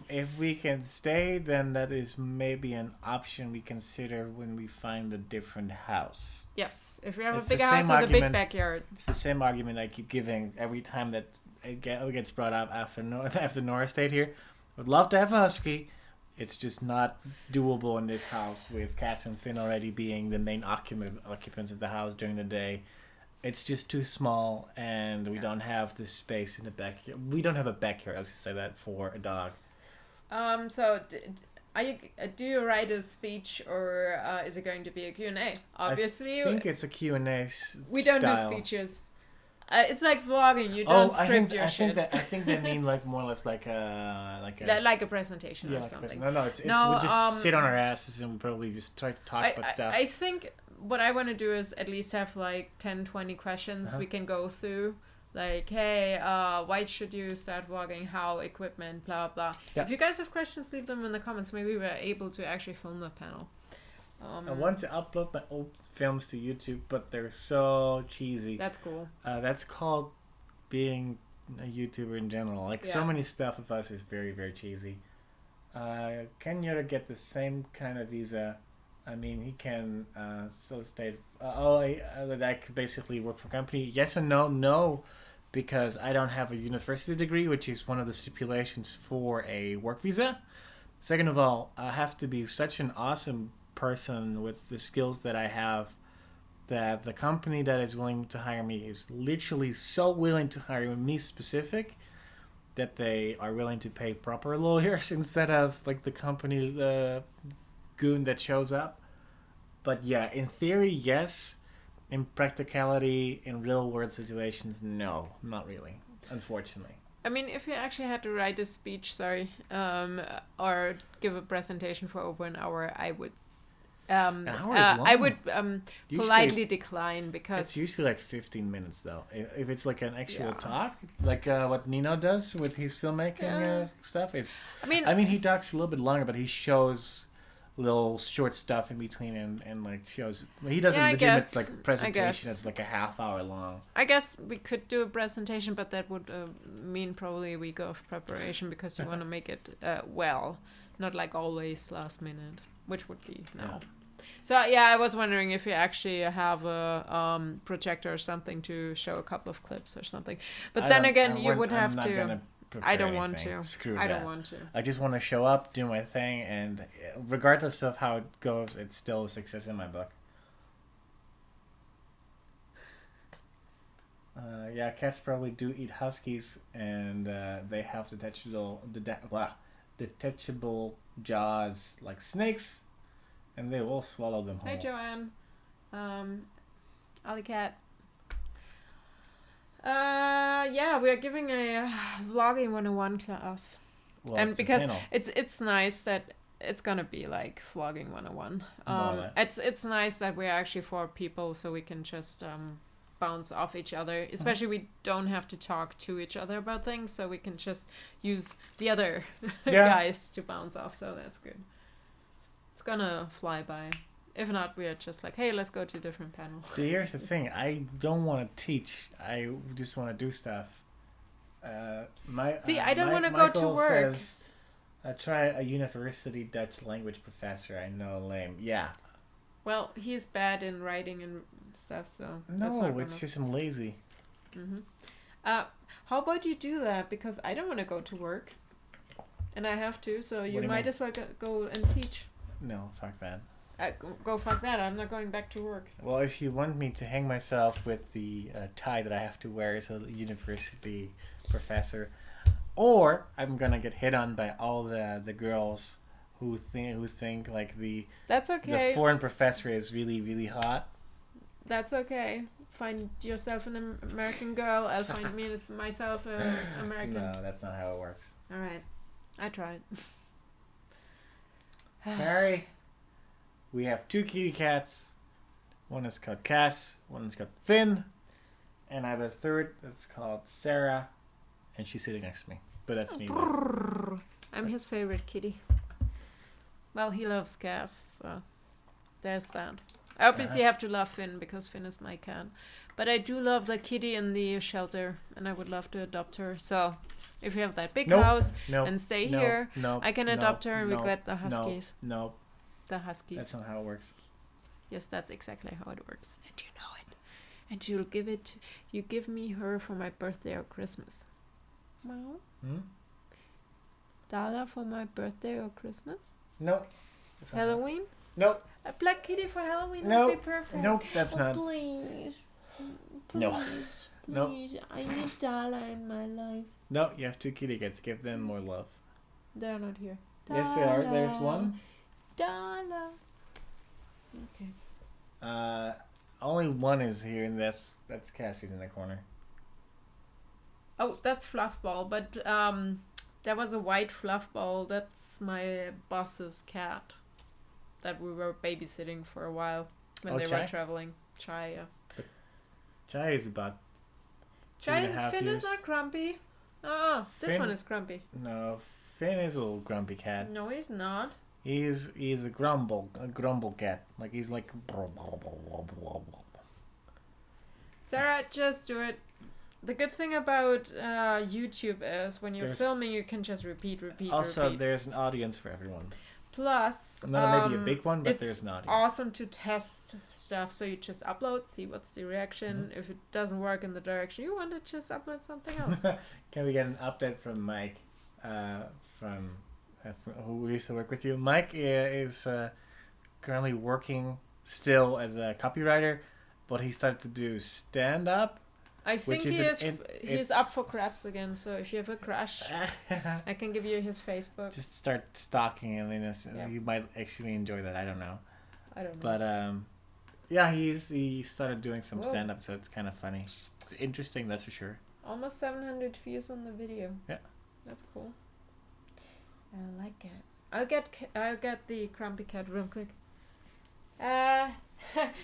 If we can stay, then that is maybe an option we consider when we find a different house.
Yes, if we have a big house with a big backyard.
It's the same argument I keep giving every time that it gets brought up after Nora stayed here. Would love to have a husky. It's just not doable in this house with Cass and Finn already being the main occupants of the house during the day. It's just too small, and we don't have the space in the backyard. We don't have a backyard, I was going to say that, for a dog.
So do you write a speech, or is it going to be a Q&A? Obviously,
I think it's a Q&A
We don't do speeches. It's like vlogging. You don't script your shit.
I think they mean like more or less like a
presentation or something.
No, it's we just sit on our asses and we probably just try to talk about stuff.
I think what I want to do is at least have like 10, 20 questions we can go through. Like, hey, why should you start vlogging? How, equipment, blah, blah.
Yeah.
If you guys have questions, leave them in the comments. Maybe we're able to actually film the panel.
I want to upload my old films to YouTube, but they're so cheesy.
That's cool.
That's called being a YouTuber in general. Like, so many stuff of us is very, very cheesy. Can you get the same kind of visa I mean, he can so state, that I could basically work for a company. Yes and no. No, because I don't have a university degree, which is one of the stipulations for a work visa. Second of all, I have to be such an awesome person with the skills that I have that the company that is willing to hire me is literally so willing to hire me specific that they are willing to pay proper lawyers instead of like the company goon that shows up. But yeah, in theory, yes. In practicality, in real world situations, no, not really, unfortunately.
I mean, if you actually had to write a speech, or give a presentation for over an hour, I would.
An hour is long.
I would politely
it's-
decline because
It's usually like 15 minutes though. If it's like an actual talk, like what Nino does with his filmmaking stuff, it's.
I
I mean, he talks a little bit longer, but he shows little short stuff in between and like shows. He does a legitimate like presentation that's like a half hour long.
I guess we could do a presentation, but that would mean probably a week of preparation because you want to make it well, not like always last minute, which would be no.
Yeah.
So yeah, I was wondering if you actually have a projector or something to show a couple of clips or something. But then again, you would have to. I don't want to.
Screw that.
I don't want to.
I just want to show up, do my thing, and regardless of how it goes, it's still a success in my book. Yeah, cats probably do eat huskies, and they have detachable jaws like snakes, and they will swallow them whole.
Hey, Joanne. Alley Cat. Yeah, we are giving a vlogging 101 class.
Well,
And
it's a
because
panel.
it's nice that it's gonna be like vlogging 101.
More or less.
It's nice that we're actually 4 people, so we can just bounce off each other. Especially we don't have to talk to each other about things, so we can just use the other guys to bounce off. So that's good. It's gonna fly by. If not, we are just like, hey, let's go to a different panel.
See, here's the thing. I don't want to teach. I just want to do stuff.
I don't want to go to work.
Says, try a university Dutch language professor. I know, lame. Yeah.
Well, he's bad in writing and stuff, so
No, it's just I'm lazy.
Mm-hmm. How about you do that? Because I don't want to go to work, and I have to. So you might as well go and teach.
No, fuck that.
Go fuck that. I'm not going back to work.
Well, if you want me to hang myself with the tie that I have to wear as a university professor, or I'm gonna get hit on by all the girls who think like
That's okay.
the foreign professor is really, really hot.
That's okay. Find yourself an American girl. I'll find myself an American.
No, that's not how it works.
All right, I tried.
Mary, we have 2 kitty cats. One is called Cass. One is called Finn. And I have a third that's called Sara. And she's sitting next to me. But that's me.
I'm his favorite kitty. Well, he loves Cass, so there's that. I obviously have to love Finn because Finn is my cat. But I do love the kitty in the shelter, and I would love to adopt her. So if you have that big house and stay here, I can adopt her and we get the huskies.
No.
The huskies.
That's not how it works.
Yes, that's exactly how it works. And you know it. And you give me her for my birthday or Christmas. Well, Dala for my birthday or Christmas?
No.
Halloween?
Nope.
A black kitty for Halloween
Nope.
would be perfect.
Nope, that's not.
Please.
No.
Please.
Nope.
I need Dala in my life.
No, you have 2 kitty cats. Give them more love.
They're not here.
Yes, they are. There's one.
Dala. Okay.
Only one is here, and that's Cassie's in the corner.
Oh, that's Fluffball, but there was a white Fluffball. That's my boss's cat that we were babysitting for a while when they were traveling. Chai, yeah.
But Chai is about 2.5
Finn
years.
is not grumpy. This one is grumpy.
No, Finn is a little grumpy cat.
No, he's not.
He's a grumble cat. Like he's like.
Sarah, just do it. The good thing about YouTube is when you're filming, you can just repeat.
Also, there's an audience for everyone.
Plus,
Not maybe a big one, but
it's
there's not.
awesome to test stuff. So you just upload, see what's the reaction. If it doesn't work in the direction you want, to just upload something else.
Can we get an update from Mike, from who used to work with you? Mike is currently working still as a copywriter, but he started to do stand-up.
I think he's up for grabs again. So if you have a crush, I can give you his Facebook.
Just start stalking him, and you might actually enjoy that. I don't know. But yeah, he started doing some stand-up, so it's kind of funny. It's interesting, that's for sure.
Almost 700 views on the video.
Yeah,
that's cool. I like it. I'll get the Grumpy Cat real quick.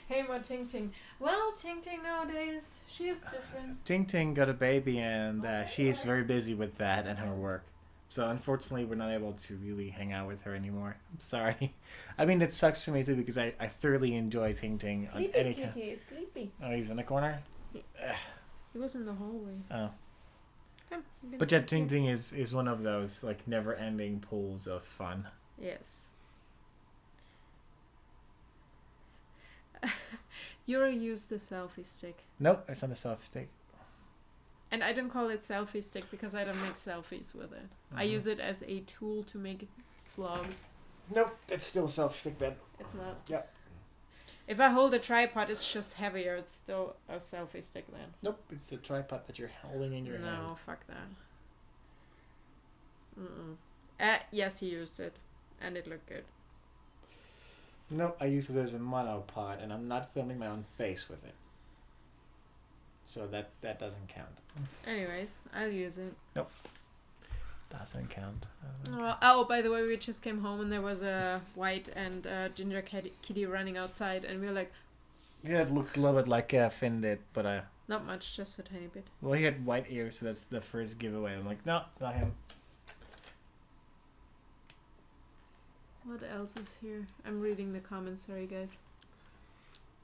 Hey, more Ting Ting. Well, Ting Ting nowadays, she is different.
Ting Ting got a baby, and she's very busy with that and her work. So unfortunately, we're not able to really hang out with her anymore. I'm sorry. I mean, it sucks for me too, because I thoroughly enjoy Ting Ting.
Sleepy Kitty is sleepy.
Oh, he's in the corner?
He was in the hallway.
Oh. But yeah, Ting Ting is one of those like never-ending pools of fun.
Yes. Jurre used the selfie stick.
Nope, it's not a selfie stick.
And I don't call it selfie stick because I don't make selfies with it. I use it as a tool to make vlogs.
Nope, it's still a selfie stick then.
It's not?
Yep.
If I hold a tripod, it's just heavier. It's still a selfie stick then.
Nope, it's a tripod that you're holding in your hand.
No, fuck that. Yes, he used it. And it looked good.
Nope, I use it as a monopod, and I'm not filming my own face with it. So that doesn't count.
Anyways, I'll use it.
Nope. Doesn't count.
By the way, we just came home and there was a white and ginger kitty running outside, and we were like...
Yeah, it looked a little bit like Finn did, but...
Not much, just a tiny bit.
Well, he had white ears, so that's the first giveaway. I'm like, no, it's not him.
What else is here? I'm reading the comments, sorry guys.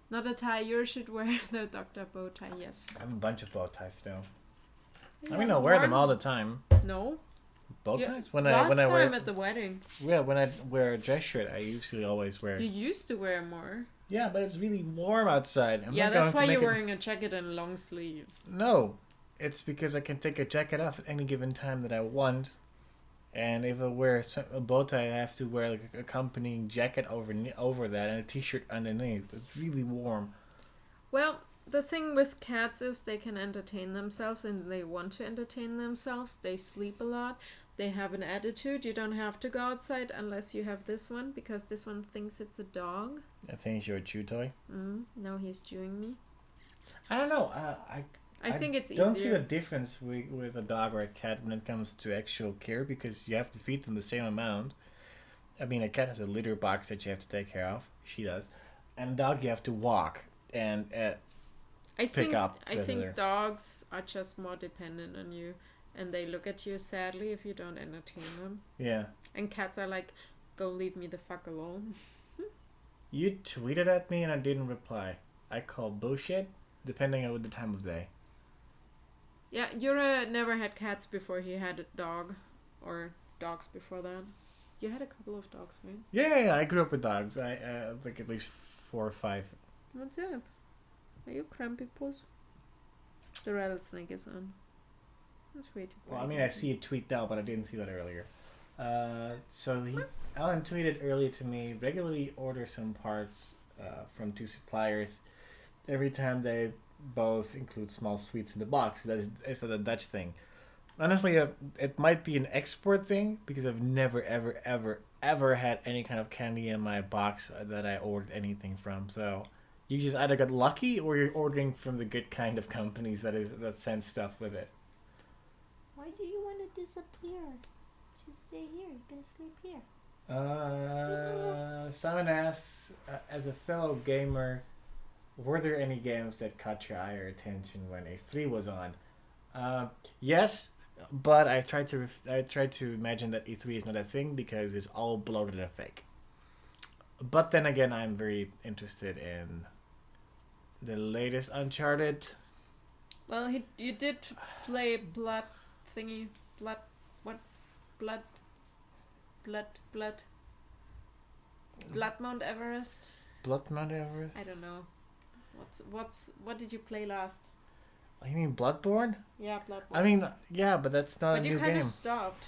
Not a tie, you should wear the Dr. Bow tie, yes.
I have a bunch of bow ties still.
Yeah,
I mean, I wear them all the time.
No.
Bow ties?
Last time at the wedding.
Yeah, when I wear a dress shirt, I usually always wear...
You used to wear more.
Yeah, but it's really warm outside.
That's why you're wearing a jacket and long sleeves.
No, it's because I can take a jacket off at any given time that I want. And if I wear a bow tie, I have to wear like an accompanying jacket over that and a t-shirt underneath. It's really warm.
Well, the thing with cats is they can entertain themselves and they want to entertain themselves. They sleep a lot. They have an attitude. You don't have to go outside unless you have this one, because this one thinks it's a dog.
I think it's your chew toy.
No, he's chewing me.
I don't know.
I think it's
easier. I don't
easier.
see the difference with a dog or a cat when it comes to actual care, because you have to feed them the same amount. I mean, a cat has a litter box that you have to take care of. She does. And a dog you have to walk and pick up.
I think dogs are just more dependent on you, and they look at you sadly if you don't entertain them.
Yeah.
And cats are like, go leave me the fuck alone.
You tweeted at me and I didn't reply. I call bullshit, depending on the time of day.
Yeah, Jurre never had cats before he had a dog, or dogs before that. You had a couple of dogs, right?
Yeah, I grew up with dogs. I think at least 4 or 5.
What's up? Are you crampy, puss? The rattlesnake is on. That's way too bright.
Well, I mean, I see a tweet now, but I didn't see that earlier. Alan tweeted earlier to me, regularly order some parts from 2 suppliers. Every time they both include small sweets in the box. Is that a Dutch thing? Honestly, it might be an export thing, because I've never, ever, ever, ever had any kind of candy in my box that I ordered anything from. So you just either got lucky, or you're ordering from the good kind of companies that send stuff with it.
Why do you want to disappear? Just stay here. You can sleep here.
Simon asks, as a fellow gamer, were there any games that caught your eye or attention when E3 was on? Yes, but I tried to imagine that E3 is not a thing, because it's all bloated and fake. But then again, I'm very interested in the latest Uncharted.
Well, you did play Blood. Blood Mount Everest.
Blood Mount Everest?
I don't know. What did you play last?
Oh, you mean Bloodborne?
Yeah, Bloodborne.
I mean, yeah, but that's not a new game.
But you kind of stopped.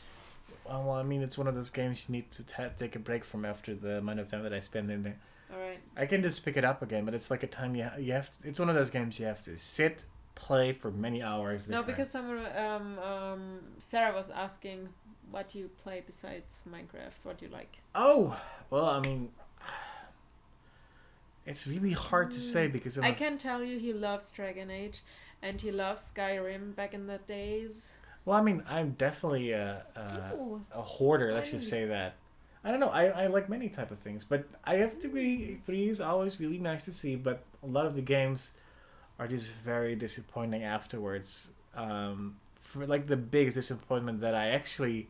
Well, I mean, it's one of those games you need to take a break from after the amount of time that I spend in there.
Alright.
I can just pick it up again, but it's like a time you have to, it's one of those games you have to sit, play for many hours.
No, because someone, Sarah was asking what you play besides Minecraft, what you like.
Oh, well, I mean, it's really hard to say because
I can tell you he loves Dragon Age, and he loves Skyrim back in the days.
Well, I mean, I'm definitely a hoarder. Let's just say that. I don't know. I like many type of things, but I have to agree. 3 is always really nice to see, but a lot of the games are just very disappointing afterwards. For like the biggest disappointment that I actually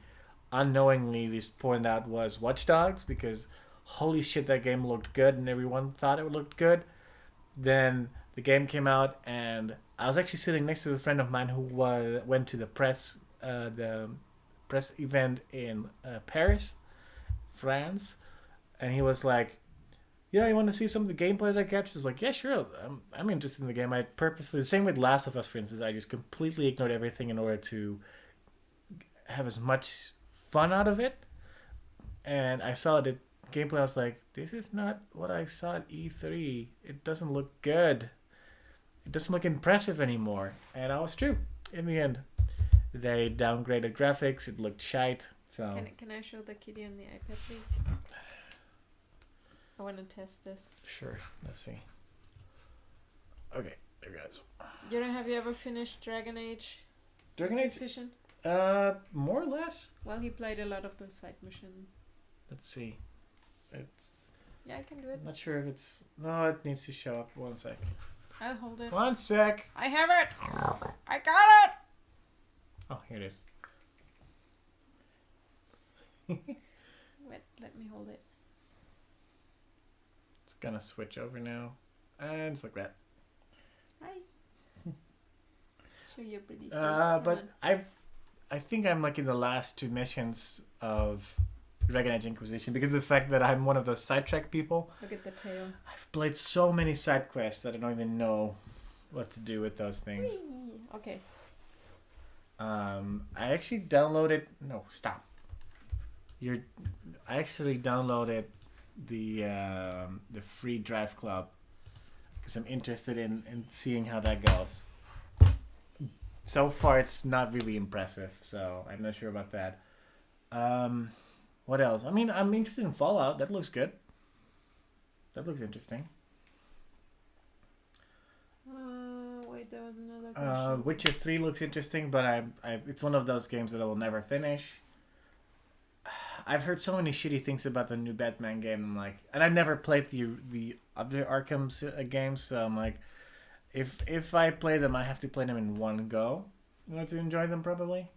unknowingly just pointed out was Watch Dogs, because holy shit, that game looked good and everyone thought it looked good. Then the game came out and I was actually sitting next to a friend of mine who went to the press event in Paris, France, and he was like, "Yeah, you want to see some of the gameplay that I captured?" I was like, "Yeah, sure. I'm interested in the game." I purposely, the same with Last of Us, for instance, I just completely ignored everything in order to have as much fun out of it. And I saw the gameplay. I was like, "This is not what I saw at E3. It doesn't look good. It doesn't look impressive anymore." And I was true in the end. They downgraded graphics. It looked shite. So
can I show the kitty on the iPad, please? I want to test this.
Sure. Let's see. Okay, there goes.
Jurre, have you ever finished Dragon Age?
Dragon Age?
Inquisition?
More or less.
Well, he played a lot of the side mission.
Let's see. It's.
Yeah, I can do it.
I'm not sure if it's. No, it needs to show up. 1 sec.
I'll hold it.
1 sec.
I have it! I got it!
Oh, here it is.
Wait, let me hold it.
It's gonna switch over now. And it's like that.
Hi. Show your pretty face.
But I think I'm like in the last 2 missions of Dragon Age Inquisition because of the fact that I'm one of those sidetrack people.
Look at the tail.
I've played so many side quests that I don't even know what to do with those things.
Whee! Okay.
I actually downloaded. No, stop. I actually downloaded the free Drive Club because I'm interested in seeing how that goes. So far, it's not really impressive, so I'm not sure about that. What else? I mean, I'm interested in Fallout. That looks good. That looks interesting.
Wait, there was another question.
Witcher 3 looks interesting, but it's one of those games that I will never finish. I've heard so many shitty things about the new Batman game. I'm like, and I've never played the other Arkham games, so I'm like, if I play them, I have to play them in one go in order to enjoy them probably.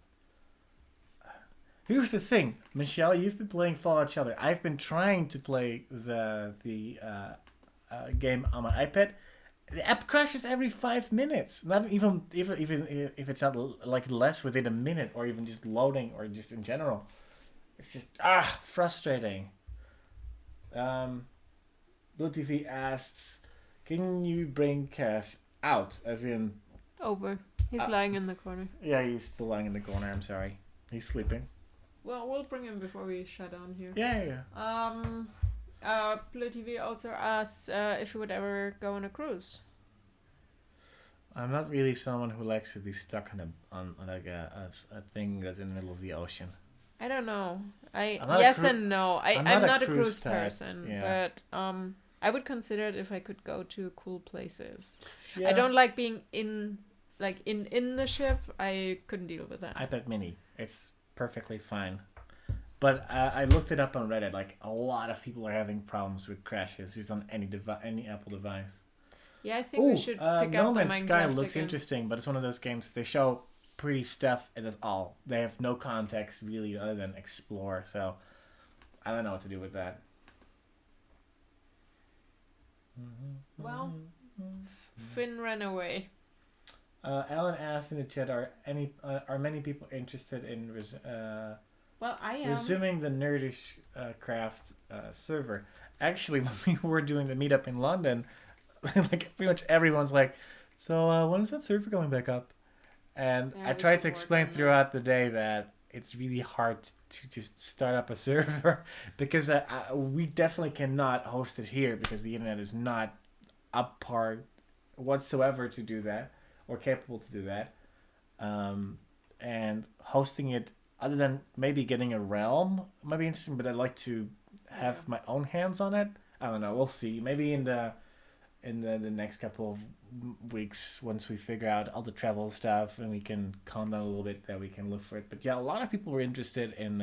Here's the thing, Michelle, you've been playing Fallout Shelter. I've been trying to play the game on my iPad. The app crashes every 5 minutes. Not even if it's not like less within a minute, or even just loading, or just in general. It's just frustrating. Blue TV asks, "Can you bring Cass out?" As in,
Over. He's lying in the corner.
yeah, he's still lying in the corner. I'm sorry, he's sleeping.
Well, we'll bring him before we shut down here.
Yeah.
Blue TV also asked if you would ever go on a cruise.
I'm not really someone who likes to be stuck on like a thing that's in the middle of the ocean.
I don't know.
not
Yes and no. I'm not a
cruise
cruise
type,
person,
yeah.
but I would consider it if I could go to cool places.
Yeah.
I don't like being in the ship. I couldn't deal with that.
iPad Mini, it's perfectly fine. But I looked it up on Reddit. Like, a lot of people are having problems with crashes just on any Apple device.
Yeah, I think we should pick up
No
the
Man's
Minecraft
Sky looks
again.
interesting, but it's one of those games they show pretty stuff and that's all. They have no context really other than explore. So I don't know what to do with that.
Well, Finn ran away.
Alan asked in the chat, are many people interested in
Well, I am.
Resuming the Nerdish Craft server. Actually, when we were doing the meetup in London, like pretty much everyone's like, "So when is that server going back up?" And
Yeah,
I
we
tried
should
to
work
explain
on that.
throughout the day that it's really hard to just start up a server because we definitely cannot host it here because the internet is not up par whatsoever to do that or capable to do that. And hosting it, other than maybe getting a realm, might be interesting. But I'd like to have my own hands on it. I don't know. We'll see. Maybe in the next couple of weeks, once we figure out all the travel stuff and we can calm down a little bit, that we can look for it. But yeah, a lot of people were interested in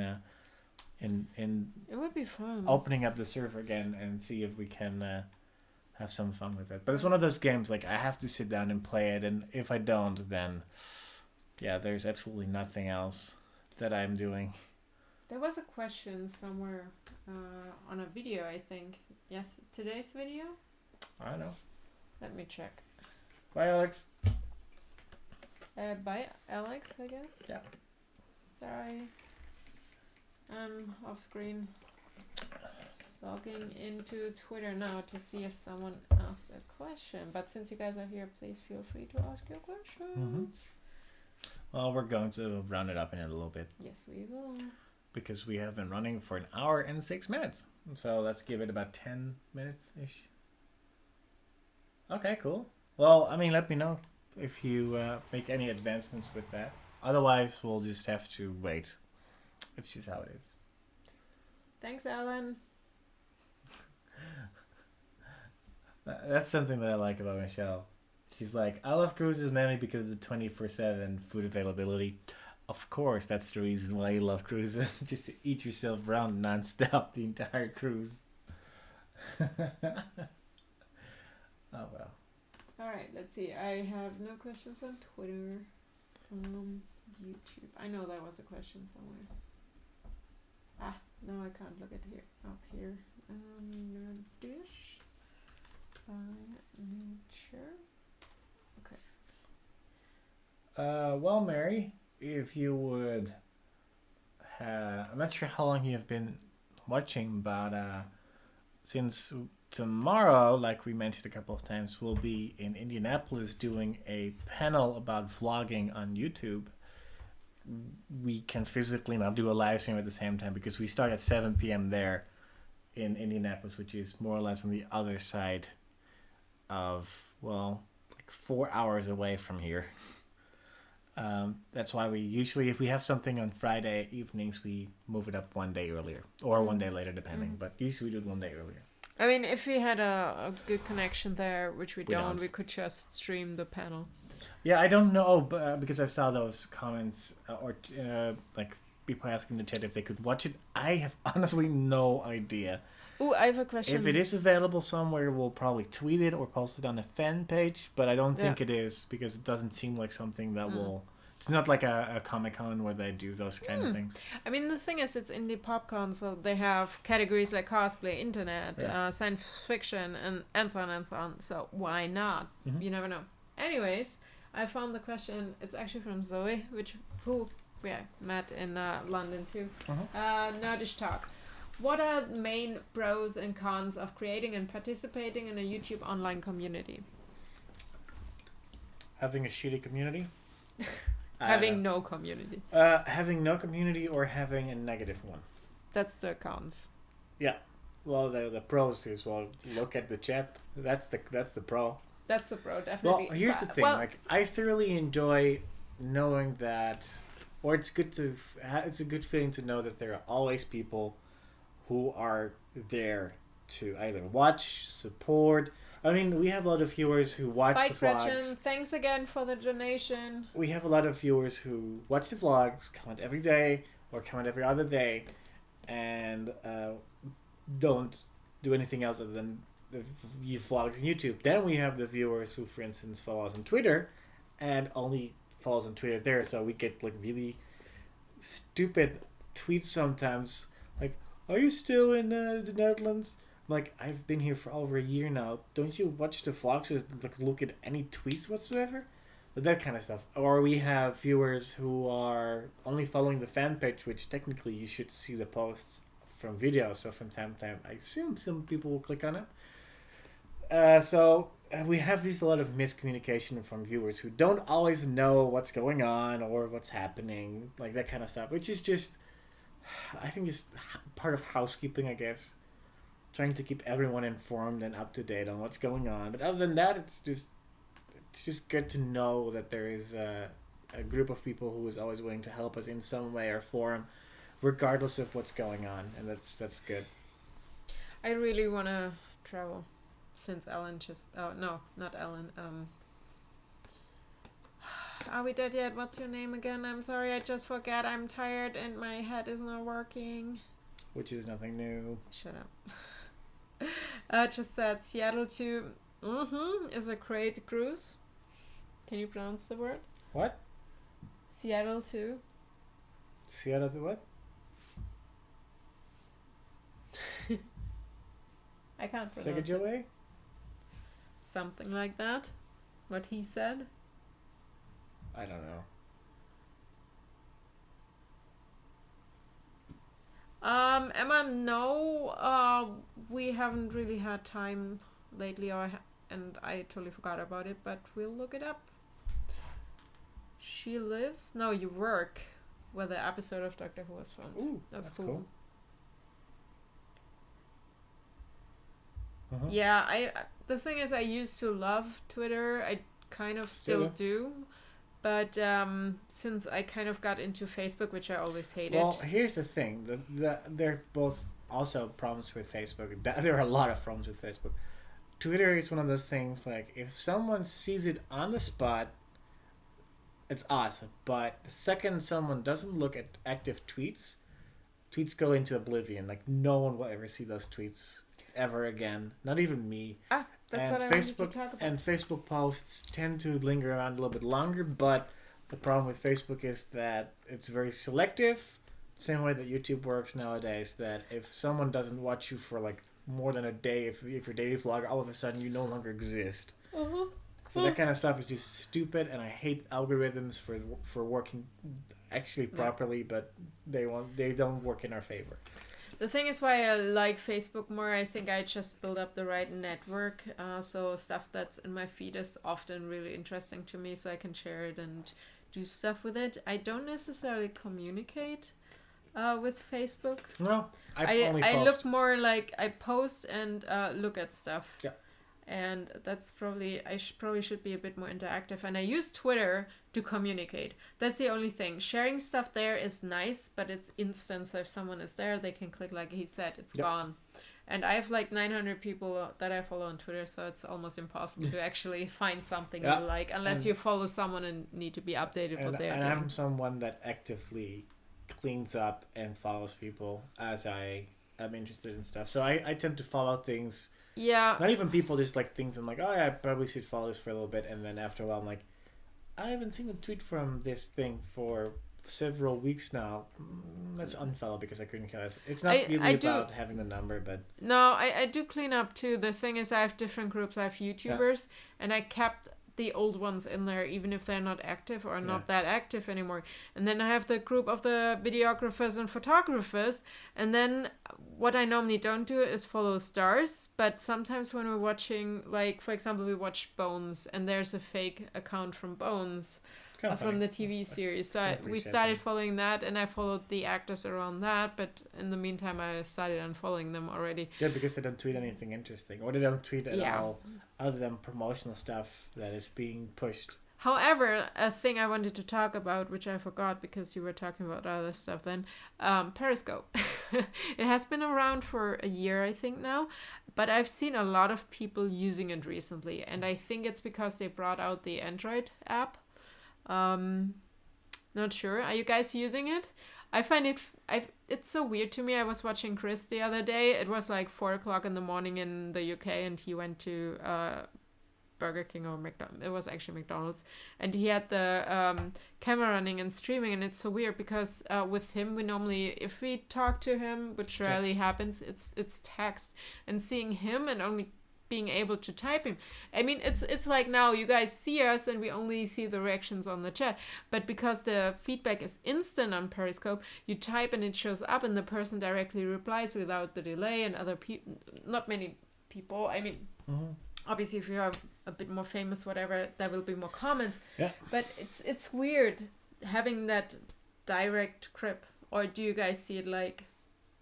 It would be fun.
opening up the server again and see if we can have some fun with it. But it's one of those games like I have to sit down and play it, and if I don't, then yeah, there's absolutely nothing else that I'm doing.
There was a question somewhere on a video, I think. Yes, today's video?
I don't know.
Let me check.
Bye, Alex.
By Alex, I guess?
Yeah.
Sorry. Off screen. Logging into Twitter now to see if someone asked a question. But since you guys are here, please feel free to ask your question.
Mm-hmm. Well, we're going to round it up in a little bit
Yes, we will.
because we have been running for an hour and 6 minutes. So let's give it about 10 minutes-ish. Okay, cool. Well, I mean, let me know if you make any advancements with that. Otherwise, we'll just have to wait. It's just how it is.
Thanks, Alan.
That's something that I like about Michelle. She's like, I love cruises mainly because of the 24/7 food availability. Of course, that's the reason why you love cruises. Just to eat yourself around non-stop the entire cruise. Oh, well.
Alright, let's see. I have no questions on Twitter. YouTube. I know there was a question somewhere. Ah, no, I can't look at here. Up here. Nerdish by nature. Okay.
Well, Mary, if you would I'm not sure how long you have been watching, but since tomorrow, like we mentioned a couple of times, we'll be in Indianapolis doing a panel about vlogging on YouTube. We can physically not do a live stream at the same time because we start at 7 p.m. there in Indianapolis, which is more or less on the other side of, well, like 4 hours away from here. That's why we usually, if we have something on Friday evenings, we move it up one day earlier or one day later, depending. But usually we do it one day earlier.
I mean, if we had a good connection there, which we don't, we could just stream the panel.
Yeah, I don't know, because I saw those comments or like people asking the chat if they could watch it. I have honestly no idea.
Ooh, I have a question.
If it is available somewhere, we'll probably tweet it or post it on a fan page, but I don't think it is because it doesn't seem like something that will... It's not like a Comic-Con where they do those kind of things.
I mean, the thing is, it's indie popcorn, so they have categories like cosplay, internet, science fiction, and so on and so on. So why not?
Mm-hmm.
You never know. Anyways, I found the question. It's actually from Zoe, who we met in London too. Nerdish Talk. What are the main pros and cons of creating and participating in a YouTube online community?
Having a shitty community?
Having no community.
Having no community or having a negative one.
That's the cons.
Yeah. Well, the pros is, well, look at the chat. That's the pro.
That's the pro, definitely.
Well, here's the thing. Like, I thoroughly enjoy knowing that, or it's a good feeling to know that there are always people who are there to either watch, support. I mean, we have a lot of viewers who watch the vlogs.
Gretchen, thanks again for the donation.
We have a lot of viewers who watch the vlogs, comment every day or comment every other day, and don't do anything else other than the vlogs on YouTube. Then we have the viewers who, for instance, follow us on Twitter and only follow us on Twitter there. So we get like really stupid tweets sometimes, like, "Are you still in the Netherlands?" Like, I've been here for over a year now. Don't you watch the vlogs or like look at any tweets whatsoever? that kind of stuff. Or we have viewers who are only following the fan page, which technically you should see the posts from video. So from time to time, I assume some people will click on it. So we have a lot of miscommunication from viewers who don't always know what's going on or what's happening, like that kind of stuff, which is just, I think, just part of housekeeping, I guess. Trying to keep everyone informed and up to date on what's going on. But other than that, it's just good to know that there is a group of people who is always willing to help us in some way or form, regardless of what's going on, and that's good.
I really want to travel, since Ellen just... Oh, no, not Ellen. Are we dead yet? What's your name again? I'm sorry, I just forgot. I'm tired and my head is not working.
Which is nothing new.
Shut up. Just said Seattle to is a great cruise. Can you pronounce the word?
What?
Seattle to.
Seattle to what?
I can't pronounce it.
Segajaway?
Something like that. What he said.
I don't know.
Emma, no, we haven't really had time lately, and I totally forgot about it, but we'll look it up. She lives? No, you work where the episode of Doctor Who was filmed.
Ooh,
that's cool.
Uh-huh.
Yeah, the thing is, I used to love Twitter. I kind of still do. But since I kind of got into Facebook, which I always hated.
Well, here's the thing. They're both also problems with Facebook. There are a lot of problems with Facebook. Twitter is one of those things, like, if someone sees it on the spot, it's awesome. But the second someone doesn't look at active tweets go into oblivion. Like, no one will ever see those tweets ever again. Not even me.
That's
and
what I wanted to talk about.
And Facebook posts tend to linger around a little bit longer, but the problem with Facebook is that it's very selective. Same way that YouTube works nowadays, that if someone doesn't watch you for like more than a day, if you're a daily vlogger, all of a sudden you no longer exist.
Uh-huh.
So that kind of stuff is just stupid, and I hate algorithms for working actually properly, but they don't work in our favor.
The thing is why I like Facebook more, I think I just build up the right network. So stuff that's in my feed is often really interesting to me, so I can share it and do stuff with it. I don't necessarily communicate with Facebook.
No, I
look more like I post and look at stuff.
Yeah.
And that's probably, I probably should be a bit more interactive. And I use Twitter to communicate. That's the only thing. Sharing stuff there is nice, but it's instant. So if someone is there, they can click, like he said, it's gone. And I have like 900 people that I follow on Twitter, so it's almost impossible to actually find something you like, unless you follow someone and need to be updated what they're doing.
And I'm someone that actively cleans up and follows people as I am interested in stuff. So I tend to follow things.
Yeah.
Not even people, just like things I'm like, oh yeah, I probably should follow this for a little bit, and then after a while I'm like, I haven't seen a tweet from this thing for several weeks now. Let's unfollow because I couldn't care. It's not really about having the number, but...
No, I do clean up too. The thing is, I have different groups. I have YouTubers, and I kept the old ones in there, even if they're not active or not that active anymore. And then I have the group of the videographers and photographers, and then what I normally don't do is follow stars, but sometimes when we're watching, like, for example, we watch Bones, and there's a fake account from Bones from the TV series. So we started following that, and I followed the actors around that, but in the meantime I started unfollowing them already.
Yeah, because they don't tweet anything interesting, or they don't tweet at all other than promotional stuff that is being pushed.
However, a thing I wanted to talk about, which I forgot because you were talking about other stuff then, Periscope. It has been around for a year, I think now, but I've seen a lot of people using it recently, and I think it's because they brought out the Android app. Not sure. Are you guys using it? I find it's so weird to me. I was watching Chris the other day. It was like 4:00 in the morning in the UK, and he went to Burger King or McDonald's. It was actually McDonald's, and he had the camera running and streaming, and it's so weird because with him, we normally, if we talk to him, which rarely happens, it's text, and seeing him and only being able to type him. I mean, it's like now you guys see us and we only see the reactions on the chat. But because the feedback is instant on Periscope, you type and it shows up and the person directly replies without the delay, and other people, not many people. I mean, obviously if you're a bit more famous, whatever, there will be more comments.
Yeah.
But it's weird having that direct grip. Or do you guys see it like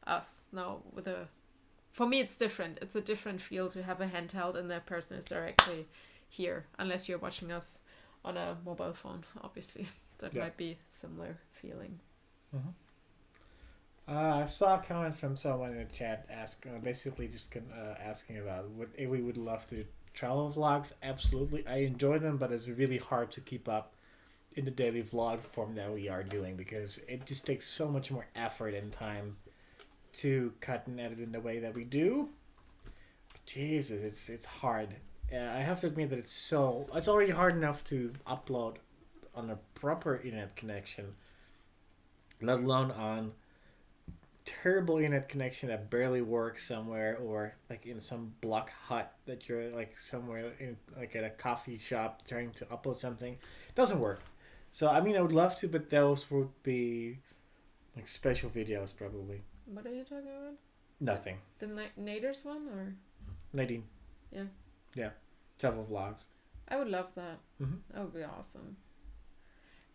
us now with a... For me, it's different. It's a different feel to have a handheld and that person is directly here. Unless you're watching us on a mobile phone, obviously. That might be similar feeling.
I saw a comment from someone in the chat basically just asking about if we would love to do travel vlogs. Absolutely. I enjoy them, but it's really hard to keep up in the daily vlog form that we are doing because it just takes so much more effort and time to cut and edit in the way that we do. Jesus, it's hard. I have to admit that it's already hard enough to upload on a proper internet connection, let alone on terrible internet connection that barely works somewhere, or like in some block hut that you're like somewhere in, like at a coffee shop trying to upload something. It doesn't work. So I mean, I would love to, but those would be like special videos probably.
What are you talking about?
Nothing.
The Naders one, or?
Nadine.
Yeah.
Yeah. Travel vlogs.
I would love that. That would be awesome.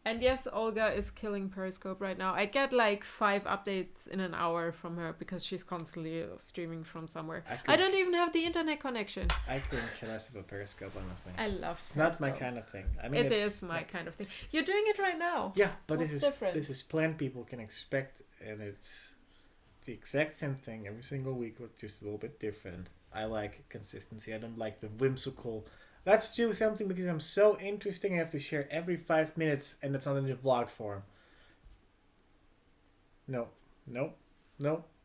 And yes, Olga is killing Periscope right now. I get like 5 updates in an hour from her because she's constantly streaming from somewhere. I don't even have the internet connection.
I couldn't care less about Periscope, honestly.
I love
It's
Periscope.
not my kind of thing. I mean,
it is my kind of thing. You're doing it right now.
Yeah, but
What's
this is planned people can expect, and it's the exact same thing every single week, but just a little bit different. I like consistency. I don't like the whimsical... Let's do something because I'm so interesting I have to share every 5 minutes and it's not in the vlog form. No.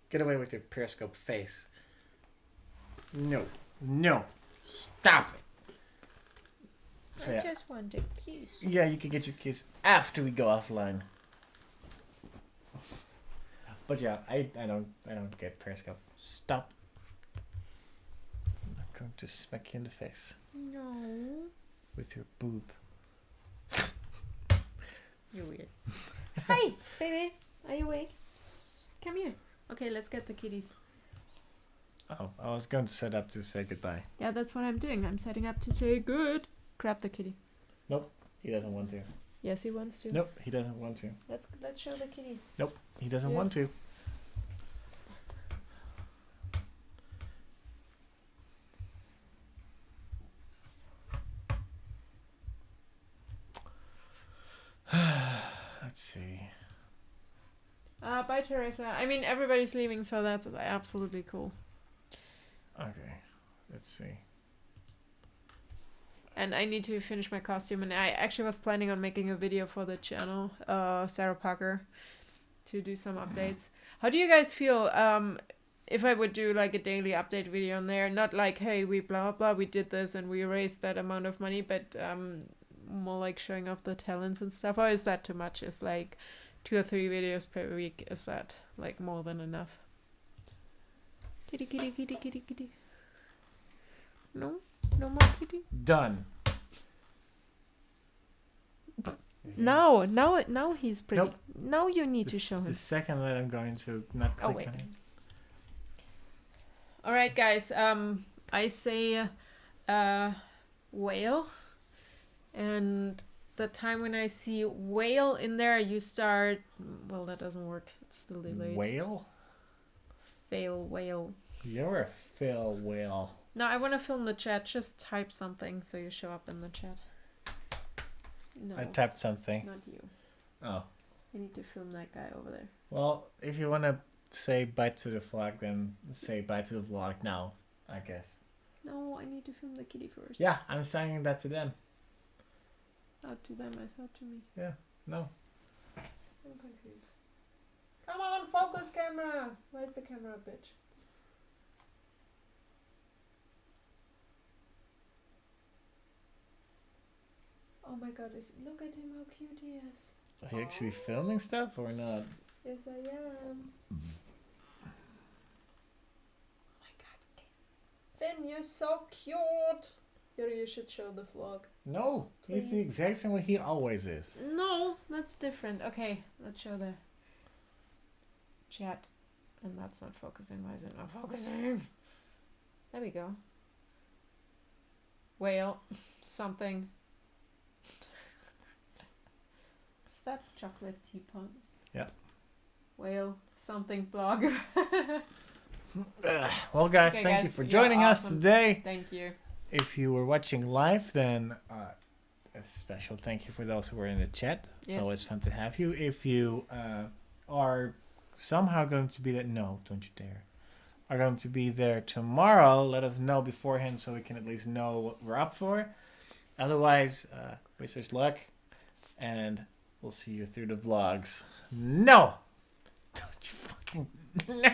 Get away with your Periscope face. No. Stop it. So,
I just want a kiss.
Yeah, you can get your kiss after we go offline. But yeah, I don't get Periscope. Stop. I'm not going to smack you in the face.
No.
With your boob.
You're weird.
Hi, baby. Are you awake?
Come here. Okay, let's get the kitties.
Oh, I was going to set up to say goodbye.
Yeah, that's what I'm doing. I'm setting up to say good. Grab the kitty.
Nope, he doesn't want to.
Yes, he wants to.
Nope, he doesn't want to.
Let's show the kitties.
Nope, he doesn't want to. Let's see.
Bye, Teresa. I mean, everybody's leaving, so that's absolutely cool.
Okay, let's see.
And I need to finish my costume, and I actually was planning on making a video for the channel, Sarah Parker, to do some updates. How do you guys feel if I would do like a daily update video on there? Not like, hey, we blah blah blah, we did this and we raised that amount of money, but more like showing off the talents and stuff. Or is that too much? Is like 2 or 3 videos per week, is that like more than enough? Kitty, kitty, kitty, kitty, kitty. No more kitty.
Done.
Now he's pretty.
Nope.
Now you need to show him.
The second that I'm going to not click on it.
All right, guys. I say whale, and the time when I see whale in there, you start. Well, that doesn't work. It's still delayed.
Whale?
Fail whale.
You're a fail whale.
No, I want to film the chat. Just type something so you show up in the chat. No.
I typed something.
Not you.
Oh.
I need to film that guy over there.
Well, if you want to say bye to the vlog, then say bye to the vlog now, I guess.
No, I need to film the kitty first.
Yeah, I'm saying that to them.
Oh, to them, I thought to me.
Yeah, no.
I'm confused. Come on, focus camera! Where's the camera, bitch? Oh my god, look at him, how cute he is.
Are you actually filming stuff or not?
Yes, I am. Oh my god, Finn, you're so cute. Here, you should show the vlog.
No, he's the
Please.
exact same way he always is.
No, that's different. Okay, let's show the chat. And that's not focusing. Why is it not focusing? There we go. Whale. Something. Is that chocolate teapot?
Yeah.
Whale. Something blogger.
Well, guys,
Okay,
thank you
guys,
for
you're
joining us
awesome.
today.
Thank you.
If you were watching live, then a special thank you for those who were in the chat. It's
Yes.
always fun to have you. If you are somehow going to be there, no, don't you dare, are going to be there tomorrow, let us know beforehand so we can at least know what we're up for. Otherwise, wish us luck, and we'll see you through the vlogs. No! Don't you fucking... No!